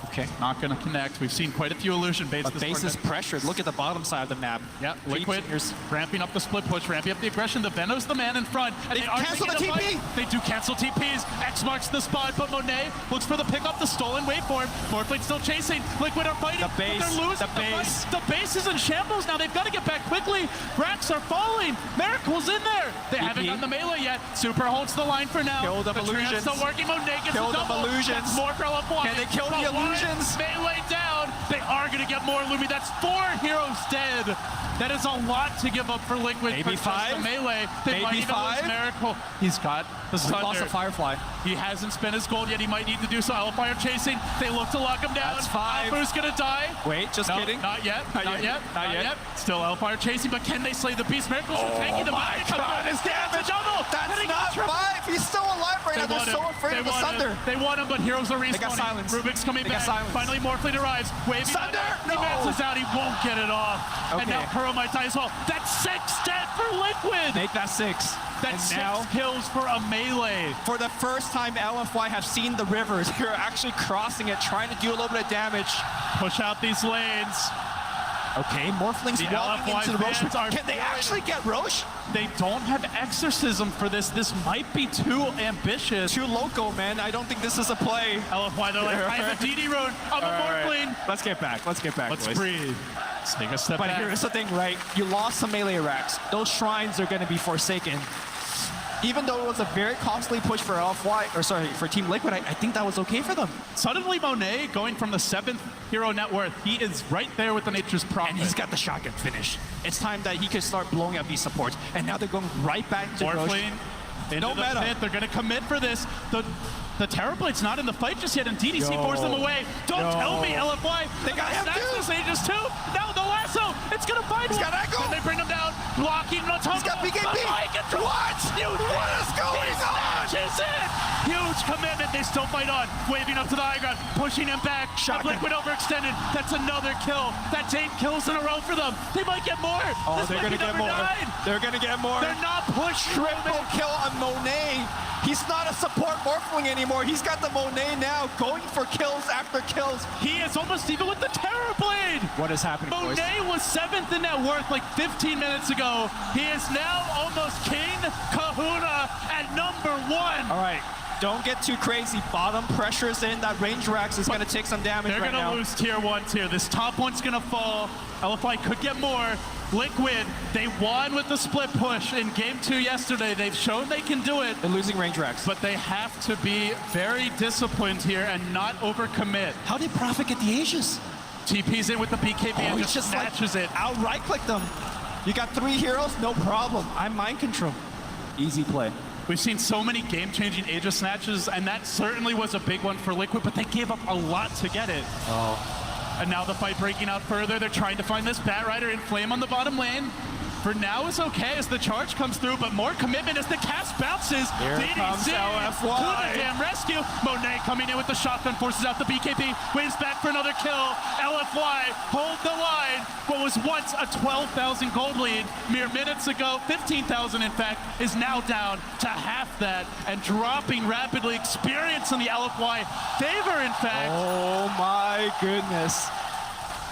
Okay. Not going to connect. We've seen quite a few illusion baits. But base is pressured. Look at the bottom side of the map. Yeah, Liquid ramping up the split push, ramping up the aggression. The Veno's the man in front. And they are cancel the TP! They do cancel TPs. X marks the spot, but Monet looks for the pickup, the stolen waveform. Forfeit still chasing. Liquid are fighting. The base, but they're losing the base. fight. The base is in shambles now. They've got to get back quickly. Racks are falling. Miracle's in there. They haven't gotten the melee yet. Super holds the line for now. Kill them illusions. Still working. Monet gets Kill the them double. illusions. That's more for LFY. Can they kill the illusions? Melee down. They are going to get more Lumi. That's 4 heroes dead. That is a lot to give up for Liquid. Maybe for 5? The melee. They might Maybe even 5? lose Miracle. He's got the He lost Thunder. a Firefly. He hasn't spent his gold yet. He might need to do so. LFY are chasing. They look to lock him down. That's 5. Alpha's going to die. Wait, just No, kidding. not yet. Not yet. Not yet. Still LFY are chasing, but can they slay the beast? Miracle's tanking them. my God, his damage! That's not 5! He's still alive right now. They're so afraid of the Thunder. They want him, but heroes are respawning. got silence. Rubik's coming They got back. silence. Finally, Morphling arrives. Waving. Thunder! He No! bounces out. He won't get it off. And Okay. now Kuro might die as well. That's 6 dead for Liquid. Make that 6. That's And 6 now, kills for a melee. for the first time, LFY have seen the rivers. They're actually crossing it, trying to do a little bit of damage. Push out these lanes. Okay, Morphling's The walking LFY into the Roche. fans are Can they actually get Roche? They don't have Exorcism for this. This might be too ambitious. Too loco, man. I don't think this is a play. LFY, they're like, I have a DD rune. I'm a Morphling. Let's get back. Let's get back, Let's boys. breathe. Let's take a step But back. here's the thing, right? You lost some melee racks. Those shrines are going to be forsaken. even though it was a very costly push for LFY, or sorry, for Team Liquid, I think that was okay for them. Suddenly, Monet going from the 7th hero net worth, he is right there with the Nature's Prophet. And he's got the shotgun finish. It's time that he could start blowing up these supports. And now they're going right back to Roche. No meta. Pit. They're going to commit for this. The Terrorblade's not in the fight just yet, and DDC forced them away. Don't tell me, LFY. They got Snaxus Aegis too. Now the lasso. It's going to find him. He's got Echo. And they bring him down, blocking Notomo. He's got BKB. What? What is going on? Is it? Huge commitment. They still fight on. Waving up to the high ground, pushing him back. Liquid overextended. That's another kill. That's 8 kills in a row for them. They might get more. Oh, this they're going to get more. They're going to get more. They're not pushing. Triple kill on Monet. He's not a support Morphling anymore. He's got the Monet now, going for kills after kills. He is almost even with the Terrorblade. What is happening, boys? Monet was 7th in net worth like 15 minutes ago. He is now almost King Kahuna at #1. All right, don't get too crazy. Bottom pressure's in. That range Rax is going to take some damage right now. They're going to lose tier 1 tier. This top one's going to fall. LFY could get more. Liquid, they won with the split push in game 2 yesterday. They've shown they can do it. They're losing range Rax. But they have to be very disciplined here and not overcommit. How did Prophet get the Aegis? TP's in with the BKB and just snatches it. Out right-click them. You got 3 heroes, no problem. I'm mind control. Easy play. We've seen so many game-changing Aegis snatches, and that certainly was a big one for Liquid, but they gave up a lot to get it. And now the fight breaking out further. They're trying to find this Batrider in Flame on the bottom lane. For now, it's okay as the charge comes through, but more commitment as the cast bounces. Here comes LFY. To the damn rescue. Monet coming in with the shotgun, forces out the BKB, waves back for another kill. LFY hold the line. What was once a 12,000 gold lead mere minutes ago, 15,000 in fact, is now down to half that and dropping rapidly. Experience in the LFY favor, in fact. Oh my goodness.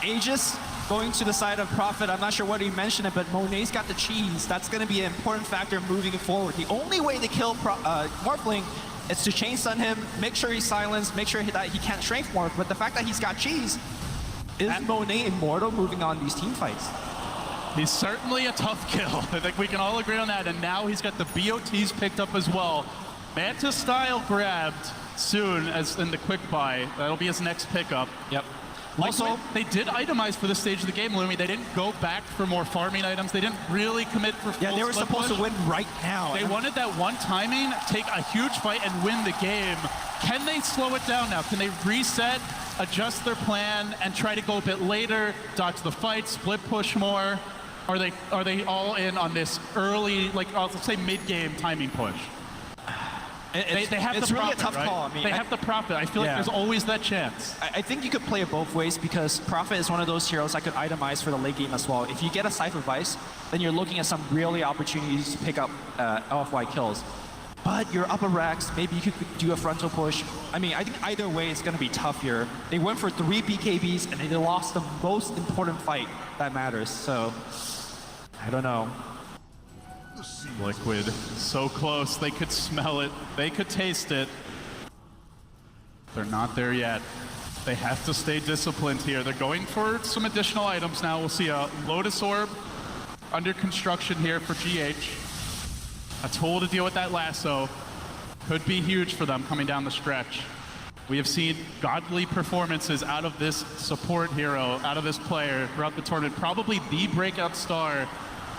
Aegis going to the side of Prophet. I'm not sure what he mentioned it, but Monet's got the cheese. That's going to be an important factor moving forward. The only way to kill Morphling is to chain stun him, make sure he's silenced, make sure that he can't strength morph. But the fact that he's got cheese, is Monet immortal moving on these team fights? He's certainly a tough kill. I think we can all agree on that. And now he's got the BOTs picked up as well. Manta style grabbed soon as in the quick buy. That'll be his next pickup. Yep. Also, they did itemize for this stage of the game, Lumi. They didn't go back for more farming items. They didn't really commit for full they were supposed to win right now. They wanted that one timing, take a huge fight, and win the game. Can they slow it down now? Can they reset, adjust their plan, and try to go a bit later, dodge the fight, split push more? Are they all in on this early, like, let's say mid-game timing push? They have it's the really profit, a tough right? call. I mean, they have the profit. I feel like there's always that chance. I think you could play it both ways because Prophet is one of those heroes that could itemize for the late game as well. If you get a Cypher Vice, then you're looking at some really opportunities to pick up LFY kills. But your upper racks, maybe you could do a frontal push. I mean, I think either way it's going to be tough here. They went for 3 BKBs and they lost the most important fight that matters. So, I don't know. Liquid, so close. They could smell it. They could taste it. They're not there yet. They have to stay disciplined here. They're going for some additional items now. We'll see a Lotus Orb under construction here for GH. A tool to deal with that lasso. Could be huge for them coming down the stretch. We have seen godly performances out of this support hero, out of this player throughout the tournament. Probably the breakout star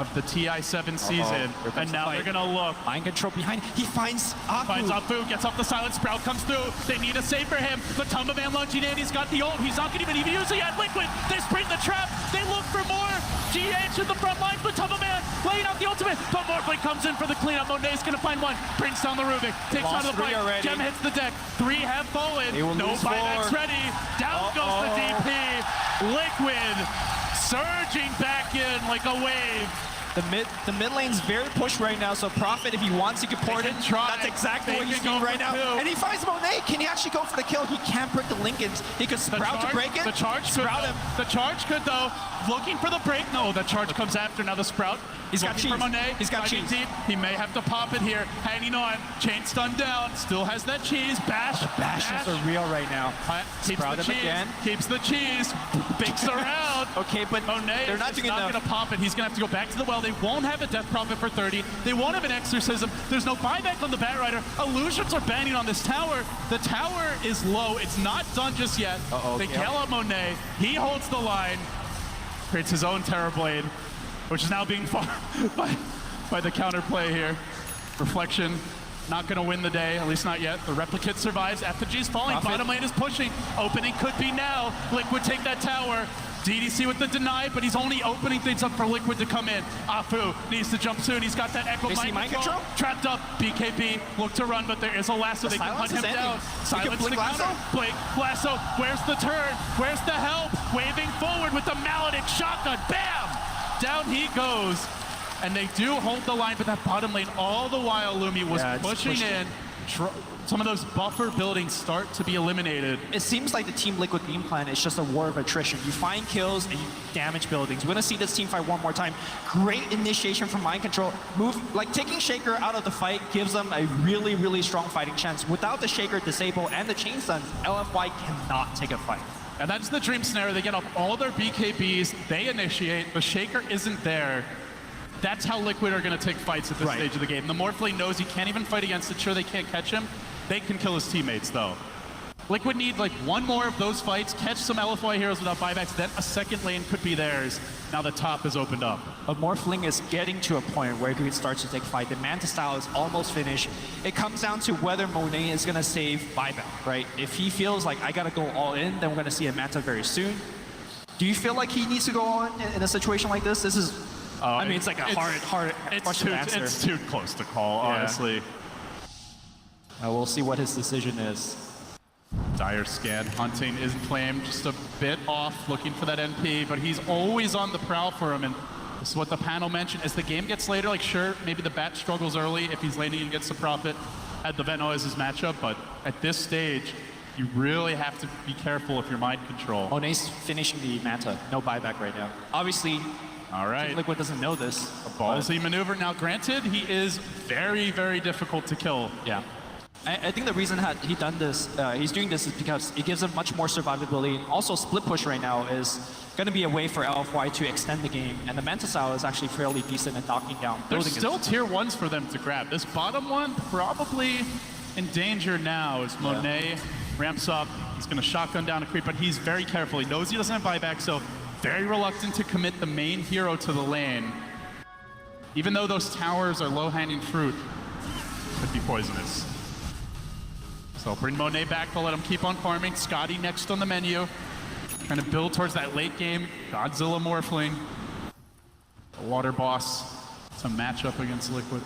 of the TI7 season, and now they're gonna look. Mind control behind. He finds Afu. Finds Afu, gets off the silent sprout, comes through. They need a save for him, but Tumba Man lunging in. He's got the ult. He's not gonna even use it yet. Liquid, they spring the trap. They look for more. GH in the front line, but Tumba Man laying out the ultimate. But Morphling comes in for the cleanup. Monet's gonna find one. Brings down the Rubik. Takes out of the fight. Already. Gem hits the deck. 3 have fallen. No buybacks ready. Down goes the DP. Liquid surging back in like a wave. The mid lane's very pushed right now, so Prophet, if he wants, he can port it. That's exactly what he's doing right now. And he finds Monet. Can he actually go for the kill? He can't break the Lincolns. He could sprout to break it. The charge could, though. The charge could, though. Looking for the break. No, the charge comes after. Now the sprout He's got Looking for cheese. Monet. He's got Fighting cheese. deep. He may have to pop it here. Hanging on. Chain stun down. Still has that cheese. Bash. Bashes are real right now. Keeps Sprout the him cheese. again. Keeps the cheese. Binks around. Okay, but Monet they're not is doing not enough. going to pop it. He's going to have to go back to the well. They won't have a Death Prophet for 30. They won't have an Exorcism. There's no buyback on the Batrider. Illusions are banning on this tower. The tower is low. It's not done just yet. They kill out Monet. He holds the line. Creates his own Terrorblade, which is now being fought by the counterplay here. Reflection. Not going to win the day, at least not yet. The Replicate survives. FG's falling. Profit. Bottom lane is pushing. Opening could be now. Liquid take that tower. DDC with the deny, but he's only opening things up for Liquid to come in. Afu needs to jump soon. He's got that Echo Is he Mind mind Control. control? Trapped up. BKB look to run, but there is a lasso. They can silence hunt him is down. ending. You can Silence blink the counter. lasso? Blink lasso. Where's the turn? Where's the help? Waving forward with the Maledict shotgun. Bam! Down he goes. And they do hold the line, but that bottom lane all the while Lumi was Yeah, it's pushing pushed in. Some of those buffer buildings start to be eliminated. It seems like the Team Liquid game plan is just a war of attrition. You find kills and you damage buildings. We're gonna see this team fight one more time. Great initiation from Mind Control. Like taking Shaker out of the fight gives them a really, really strong fighting chance. Without the Shaker disable and the chain stuns, LFY cannot take a fight. And that's the dream scenario. They get up all their BKBs, they initiate, the Shaker isn't there. That's how Liquid are going to take fights at this stage of the game. The Morphling knows he can't even fight against it. Sure, they can't catch him. They can kill his teammates, though. Liquid need like one more of those fights, catch some LFY heroes without buybacks, then a second lane could be theirs. Now the top has opened up. But Morphling is getting to a point where he starts to take fight. The Manta style is almost finished. It comes down to whether Monet is going to save buyback, right? If he feels like I got to go all in, then we're going to see a Manta very soon. Do you feel like he needs to go all in a situation like this? This is, I mean, it's like a hard question to answer. It's too close to call, honestly. We'll see what his decision is. Dire scan, hunting isn't claimed, just a bit off, looking for that NP, but he's always on the prowl for him, and this is what the panel mentioned. As the game gets later, like sure, maybe the Bat struggles early if he's laning and gets the profit, had the Veno as his matchup, but at this stage, you really have to be careful if you're mind control. Monet's finishing the Manta, no buyback right now. Obviously, All right. Team Liquid doesn't know this. Ballsy maneuver. Now, granted, he is very, very difficult to kill. Yeah. I think the reason he's doing this is because it gives him much more survivability. Also, split push right now is going to be a way for LFY to extend the game, and the Manta style is actually fairly decent at knocking down There's buildings. still tier 1s for them to grab. This bottom one probably in danger now as Monet ramps up. He's going to shotgun down a creep, but he's very careful. He knows he doesn't have buyback, so very reluctant to commit the main hero to the lane. Even though those towers are low-hanging fruit, could be poisonous. So bring Monet back, they'll let him keep on farming. Scotty next on the menu. Trying to build towards that late game Godzilla Morphling. The water boss. It's a matchup against Liquid.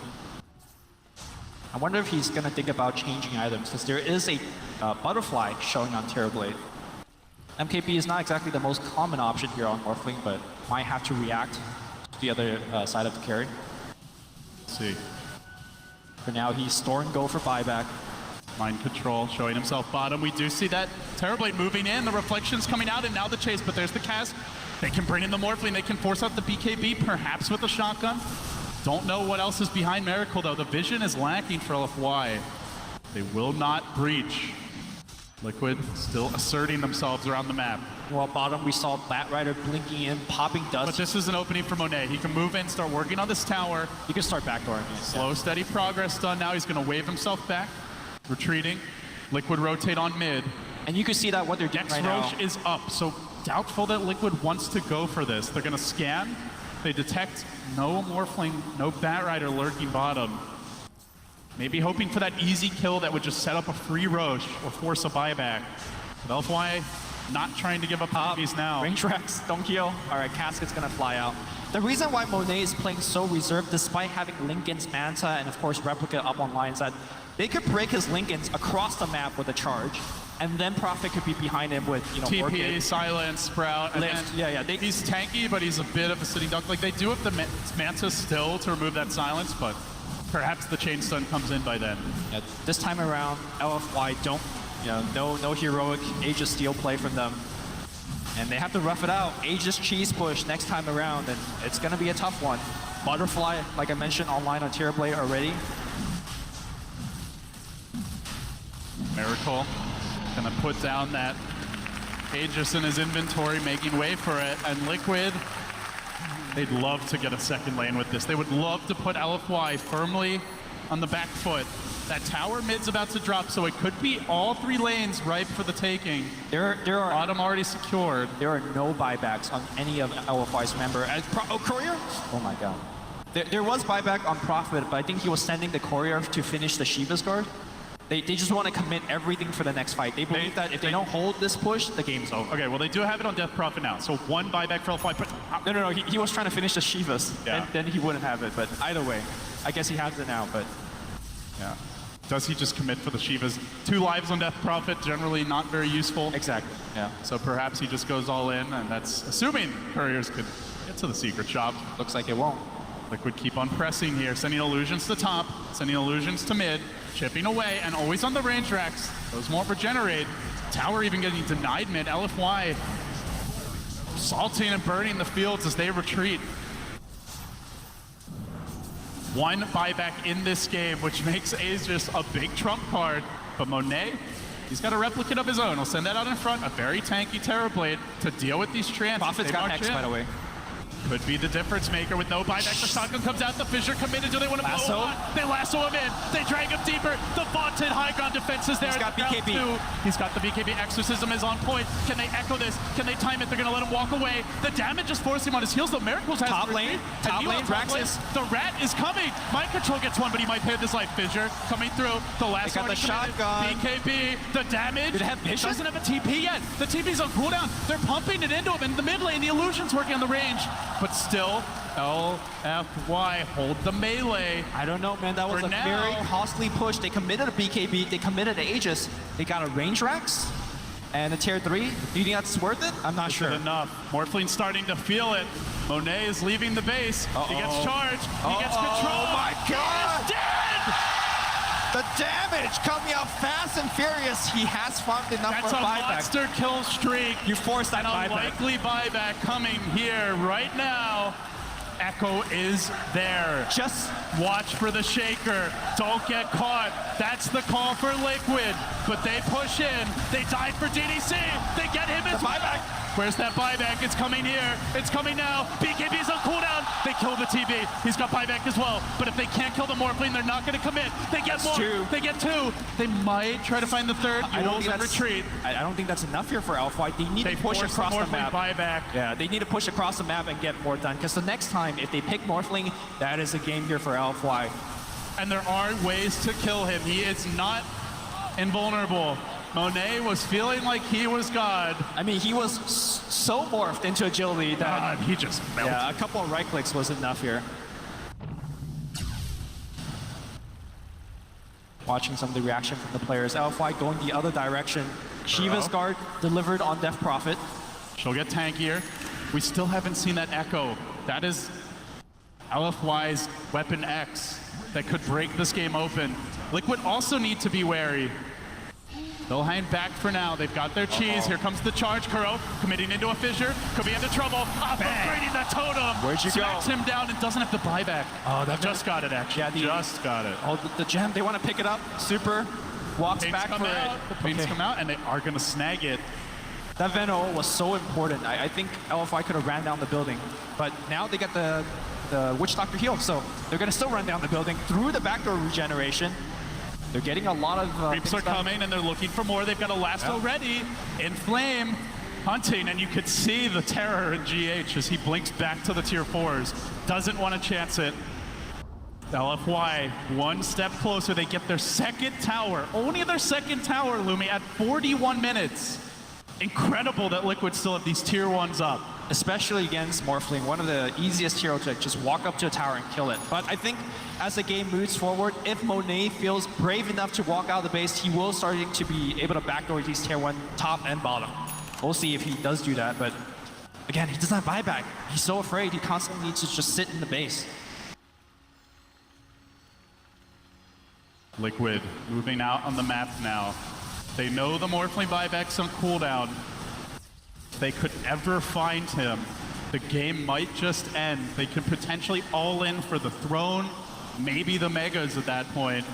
I wonder if he's going to think about changing items, because there is a butterfly showing on Terrorblade. MKB is not exactly the most common option here on Morphling, but might have to react to the other side of the carry. Let's see. For now, he's store and go for buyback. Mind control, showing himself bottom. We do see that Terrorblade moving in, the reflections coming out, and now the chase, but there's the cast. They can bring in the Morphling, they can force out the BKB, perhaps with a shotgun. Don't know what else is behind Miracle, though. The vision is lacking for LFY. They will not breach. Liquid still asserting themselves around the map. Well, bottom, we saw Batrider blinking in, popping dust. But this is an opening for Monet. He can move in, start working on this tower. You can start backdooring it. Slow, steady progress done. Now he's going to wave himself back. Retreating. Liquid rotate on mid. And you can see that what they're doing right now. Roche is up, so doubtful that Liquid wants to go for this. They're going to scan. They detect no Morphling, no Batrider lurking bottom. Maybe hoping for that easy kill that would just set up a free Roche or force a buyback. But LFY not trying to give up hobbies now. Range Rex, don't kill. All right, Casket's gonna fly out. The reason why Monet is playing so reserved, despite having Lincoln's Manta and of course Replica up online, is that they could break his Lincolns across the map with a charge, and then Prophet could be behind him with, you know, TP, Orchid. Silence, Sprout. And Lift. then he's tanky, but he's a bit of a sitting duck. Like, they do have the Manta still to remove that silence, but perhaps the chain stun comes in by then. Yeah, this time around, LFY don't, no heroic Aegis Steel play from them. And they have to rough it out. Aegis cheese push next time around, and it's gonna be a tough one. Butterfly, like I mentioned, online on Terrorblade already. Miracle gonna put down that Aegis in his inventory, making way for it. And Liquid, they'd love to get a second lane with this. They would love to put LFY firmly on the back foot. That tower mid's about to drop, so it could be all 3 lanes ripe for the taking. There are Bottom already secured. There are no buybacks on any of LFY's member. Courier? Oh my god. There was buyback on Prophet, but I think he was sending the Courier to finish the Shiva's guard. They just want to commit everything for the next fight. They believe that if they don't hold this push, the game's over. Okay, well, they do have it on Death Prophet now, so 1 buyback for LFY. But No, he was trying to finish the Shivas, Yeah. and then he wouldn't have it. But either way, I guess he has it now, but... yeah. Does he just commit for the Shivas? 2 lives on Death Prophet, generally not very useful. Exactly, yeah. So perhaps he just goes all in, and that's assuming couriers could get to the secret shop. Looks like it won't. Liquid keep on pressing here, sending illusions to top, sending illusions to mid, chipping away, and always on the range racks. Those won't regenerate. Tower even getting denied mid. LFY salting and burning the fields as they retreat. 1 buyback in this game, which makes Aegis a big trump card. But Monet, he's got a replicate of his own. He'll send that out in front, a very tanky Terrorblade to deal with these trans. Prophet's got Hex, by the way. Could be the difference maker with no buyback. The shotgun comes out, the Fissure committed. Do they want to Lasso? blow him on? They lasso him in. They drag him deeper. The vaunted high ground defense is there. He's got Round BKB. 2. He's got the BKB. Exorcism is on point. Can they echo this? Can they time it? They're going to let him walk away. The damage is forcing him on his heels. The Miracles has Top to lane. retreat. Top And lane. Neo Raxus. The rat is coming. Mind Control gets one, but he might pay with his life. Fissure coming through. The last They got one. the shotgun. BKB. The damage. Did it have vision? Doesn't have a TP yet. The TP's on cooldown. They're pumping it into him in the mid lane. The illusion's working on the range. But still, LFY hold the melee. I don't know, man. That was For a now. very costly push. They committed a BKB. They committed a Aegis. They got a range Rax and a tier 3. Do you think that's worth it? I'm not sure. Good enough. Morphline's starting to feel it. Monet is leaving the base. He gets charged. He gets control. Oh my god! He is dead! The damage coming out fast and furious. He has farmed enough That's for a buyback. monster kill streak. You forced that And a buyback. likely buyback coming here right now. Echo is there. Just Watch for the shaker. Don't get caught. That's the call for Liquid. But they push in. They dive for DDC. They get him as buyback. Where's that buyback? It's coming here. It's coming now. BKB's on cooldown. They kill the TB. He's got buyback as well. But if they can't kill the Morphling, they're not going to commit. They get more. 2. They get 2. They might try to find the third. I don't Duels think and that's retreat. I don't think that's enough here for LFY. They need They to push force across the Morphling map. buyback. Yeah, they need to push across the map and get more done. Because the next time, if they pick Morphling, that is a game here for LFY. And there are ways to kill him. He is not invulnerable. Monet was feeling like he was God. I mean, he was so morphed into agility that God, he just melted. yeah, a couple of right clicks was enough here. Watching some of the reaction from the players. LFY going the other direction. Shiva's guard delivered on Death Prophet. She'll get tankier. We still haven't seen that echo. That is LFY's Weapon X that could break this game open. Liquid also need to be wary. They'll hang back for now. They've got their cheese. Here comes the charge. Kuro committing into a fissure. Could be into trouble. Upgrading the totem. Where'd you Smacks go? him down and doesn't have to buy back. Oh, that just got it, actually. Yeah, the- just got it. Oh, the gem, they want to pick it up. Super walks Paints back come for out. it. The paints Okay. come out, and they are going to snag it. That Veno was so important. I think LFY could have ran down the building. But now they get the Witch Doctor heal, so they're going to still run down the building through the backdoor regeneration. They're getting a lot of Creeps things are done. coming, and they're looking for more. They've got a lasso ready, in flame, hunting, and you could see the terror in GH as he blinks back to the tier 4s. Doesn't want to chance it. LFY, one step closer. They get their second tower. Only their second tower, Lumi, at 41 minutes. Incredible that Liquid still have these tier 1s up. Especially against Morphling, one of the easiest hero to just walk up to a tower and kill it. But I think as the game moves forward, if Monet feels brave enough to walk out of the base, he will starting to be able to backdoor these tier 1 top and bottom. We'll see if he does do that, but again, he doesn't have buyback. He's so afraid, he constantly needs to just sit in the base. Liquid moving out on the map now. They know the Morphling buyback's on cooldown. If they could ever find him, the game might just end. They could potentially all in for the throne, maybe the megas at that point.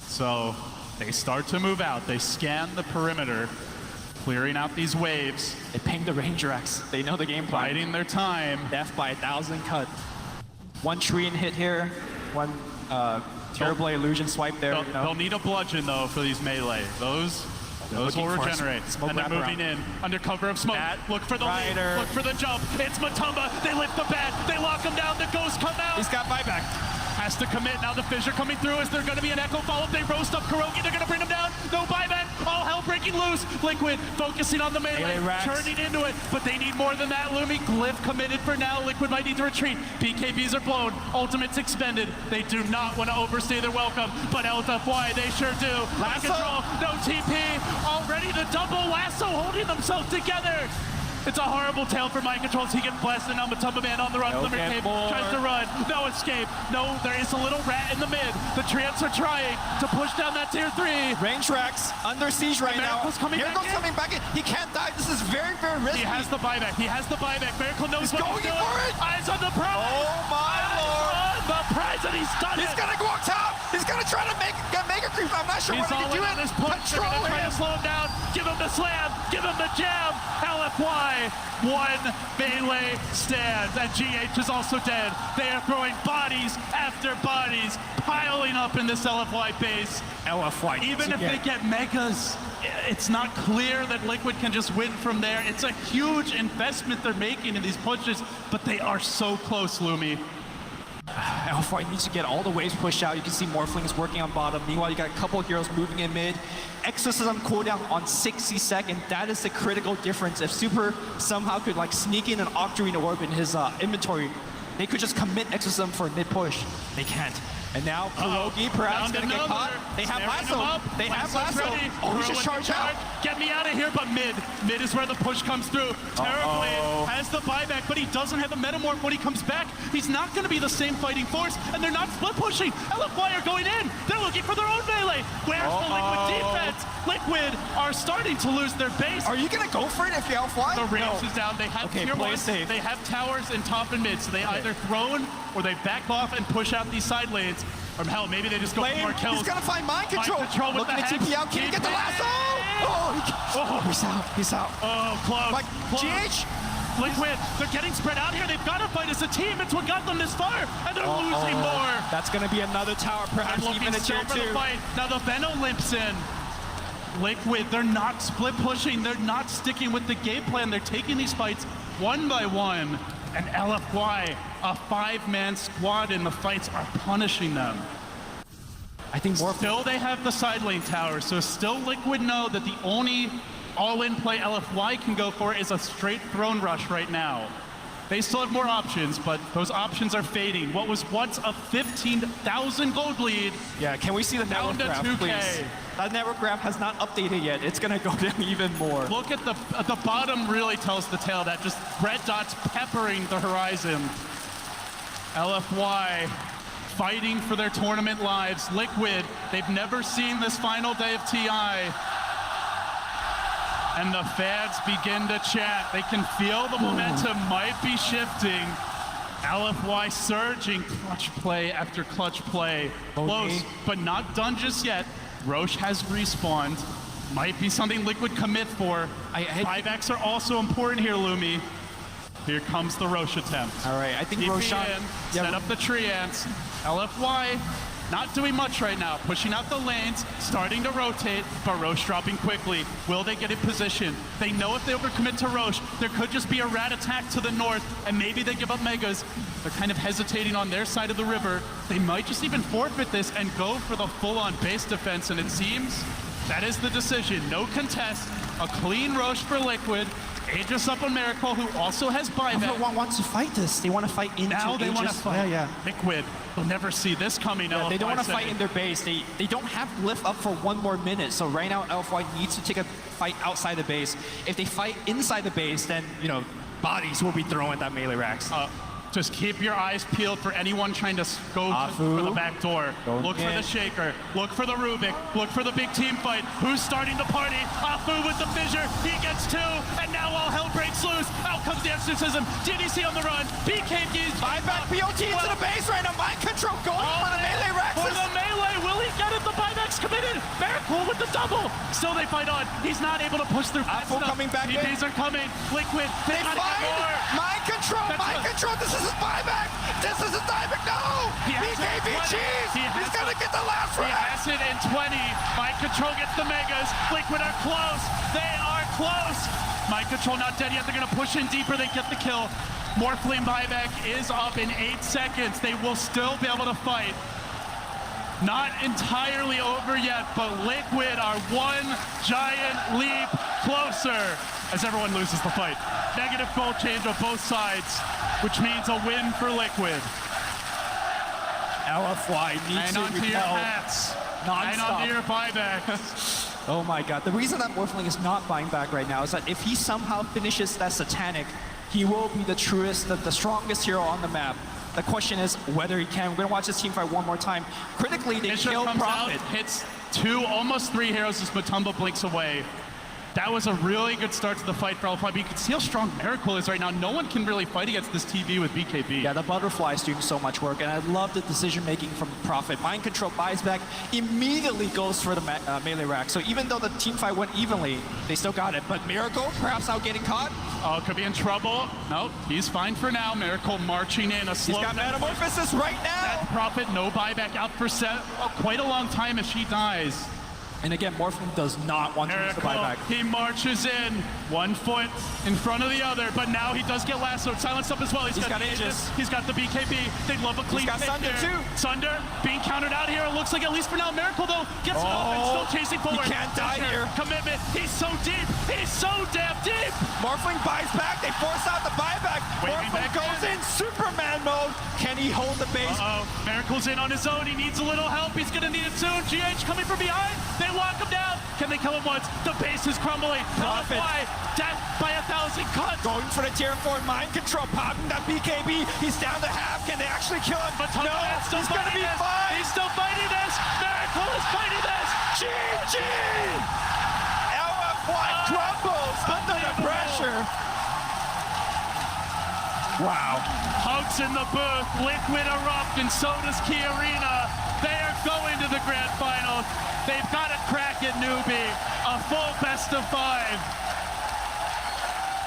So they start to move out. They scan the perimeter, clearing out these waves. They ping the Ranger X. They know the game plan. Biding their time. Death by 1,000 cut. One Treant hit here, one terrible illusion swipe there. They'll need a bludgeon though for these melee. Those will regenerate. And they're moving in under cover of smoke. Look for the lead. Look for the jump. It's Matumba. They lift the bat. They lock him down. The ghosts come out. He's got buyback. Has to commit. Now the fissure coming through. Is there going to be an echo follow-up? They roast up Kurogi. They're going to bring him down. No buyback. All hell breaking loose. Liquid focusing on the melee. Turning into it. But they need more than that. Lumi. Glyph committed for now. Liquid might need to retreat. BKBs are blown. Ultimate's expended. They do not want to overstay their welcome. But LFY, they sure do. Lasso. Control. No TP. Already the double lasso holding themselves together. It's a horrible tale for Mind Controls. He gets blasted. Now Matumba Man on the run. Glimmer Cave tries to run. No escape. No, there is a little rat in the mid. The Treants are trying to push down that tier 3. Range Rex under siege right now. Coming coming back in. He can't die. This is very, very risky. He has the buyback. He has the buyback. Miracle knows he's what going he's doing. for it. Eyes on the prize. Oh my lord. The prize, and he's done it. He's gonna go up top. He's gonna try to make a creep. I'm not sure he's what he can do. This punch. They're gonna try to slow him down. Give him the slam. Give him the jab. LFY. One melee stands, and GH is also dead. They are throwing bodies after bodies, piling up in this LFY base. LFY. Even if they get megas, it's not clear that Liquid can just win from there. It's a huge investment they're making in these pushes, but they are so close, Lumi. LFY needs to get all the waves pushed out. You can see Morphlings working on bottom. Meanwhile, you got a couple of heroes moving in mid. Exos is on cooldown on 60 seconds. That is the critical difference. If Super somehow could like sneak in an Octarine Orb in his inventory, they could just commit Exorcism for a mid push. They can't. And now Kurogi perhaps going to get caught. They have Lasso. They have Lasso. Oh, he should charge out. Get me out of here, but mid. Mid is where the push comes through. Terribly has the buyback, but he doesn't have a Metamorph when he comes back. He's not going to be the same fighting force, and they're not split pushing. LFY are going in. They're looking for their own melee. Where's the Liquid defense? Liquid are starting to lose their base. Are you going to go for it if you LFY? The range is down. They have tier 1. They have towers in top and mid, so they either throne or they back off and push out these side lanes. Or hell, maybe they just go for more kills. He's gonna find mind control. With looking at TP out. Can he get the lasso? He's out. He's out. Oh, close. Like, GH. Liquid, they're getting spread out here. They've got to fight as a team. It's what got them this far, and they're losing more. That's gonna be another tower, perhaps even a tier 2. Now the Venom limps in. Liquid, they're not split pushing. They're not sticking with the game plan. They're taking these fights one by one. And LFY, a 5-man squad in the fights, are punishing them. I think more. Still, they have the side lane tower, so still Liquid know that the only all-in play LFY can go for is a straight throne rush right now. They still have more options, but those options are fading. What was once a 15,000 gold lead. Yeah, can we see the network graph, 2K. please? That network graph has not updated yet. It's gonna go down even more. Look at the bottom really tells the tale, that just red dots peppering the horizon. LFY fighting for their tournament lives. Liquid, they've never seen this final day of TI. And the fans begin to chant. They can feel the momentum might be shifting. LFY surging, clutch play after clutch play. Close, but not done just yet. Roche has respawned. Might be something Liquid commit for. Buybacks are also important here, Lumi. Here comes the Roche attempt. All right, I think Roche set up the Treants. LFY not doing much right now, pushing out the lanes, starting to rotate, but Roche dropping quickly. Will they get in position? They know if they overcommit to Roche, there could just be a rat attack to the north, and maybe they give up megas. They're kind of hesitating on their side of the river. They might just even forfeit this and go for the full-on base defense, and it seems that is the decision. No contest, a clean Roche for Liquid. Aegis up on Miracle, who also has buyback. Everyone wants to fight this. They want to fight into now they Aegis. Want to fight. Yeah. Liquid, they'll never see this coming. Yeah, they don't want to fight in their base. They don't have Glyph up for one more minute. So right now, LFY needs to take a fight outside the base. If they fight inside the base, then, you know, bodies will be thrown at that melee racks. Just keep your eyes peeled for anyone trying to go for the back door. Look for the Shaker. Look for the Rubik. Look for the big team fight. Who's starting the party? Afu with the fissure. He gets 2, and now all hell breaks loose. Out comes the exorcism. DDC on the run. BKB's Buyback BOT into the base right now. Mind control going for the melee For Rexes. the melee, will he get it? The buyback's committed. Miracle with the double. Still they fight on. He's not able to push through fast Apple enough. coming back in. TPs are coming. Liquid. They gotta get find more. mind control. That's Mind a- control. This is his buyback. This is his buyback. No. He has BKB it. cheese. He has He's gonna it. get the last He round. has it in 20. Mind control gets the megas. Liquid are close. They are close. Mind control not dead yet. They're gonna push in deeper. They get the kill. Morphling buyback is up in 8 seconds. They will still be able to fight. Not entirely over yet, but Liquid are one giant leap closer as everyone loses the fight. Negative goal change on both sides, which means a win for Liquid. LFY needs Hang to on to your repel hats. Hang on to nonstop. your buybacks. Oh my god. The reason that Morphling is not buying back right now is that if he somehow finishes that Satanic, he will be the truest, the strongest hero on the map. The question is whether he can. We're going to watch this team fight one more time. Critically, they Bishop killed comes out, Prophet. hits 2, almost 3 heroes as Matumba blinks away. That was a really good start to the fight for LFY, but you can see how strong Miracle is right now. No one can really fight against this TV with BKB. Yeah, the butterfly is doing so much work, and I love the decision making from Prophet. Mind control buys back, immediately goes for the melee rack. So even though the team fight went evenly, they still got it. But Miracle, perhaps out getting caught. Oh, could be in trouble. Nope, he's fine for now. Miracle marching in, a slow. He's got Metamorphosis right now. That Prophet, no buyback, out for quite a long time if she dies. And again, Morphling does not want to use the Miracle, buyback. he marches in, 1 foot in front of the other, but now he does get lassoed. Silenced up as well. He's got Aegis. He's got the BKB. They love a clean got hit Sunder there. too. Sunder being countered out here. It looks like, at least for now, Miracle though gets it up and still chasing forward. can't die here. Commitment. He's so deep. He's so damn deep. Morphling buys back. They force out the buyback. Waving Morphling back goes in Superman mode. Can he hold the base? Uh-oh. Miracle's in on his own. He needs a little help. He's going to need it soon. GH coming from behind. They lock him down. Can they kill him once? The base is crumbling. Prophet. LFY, death by 1,000 cuts. Going for the tier 4 mind control, popping that BKB. He's down to half. Can they actually kill him? But No, still he's gonna fighting be this. fine. He's still fighting this. Miracle is fighting this. GG! LFY crumbles under the pressure. Wow. Hugs in the booth. Liquid erupt, and so does Key Arena. They are going to the grand final. They've got a crack at newbie. A full best of 5.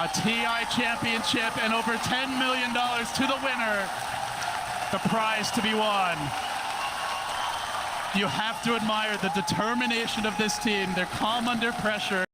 A TI championship and over $10 million to the winner. The prize to be won. You have to admire the determination of this team. They're calm under pressure.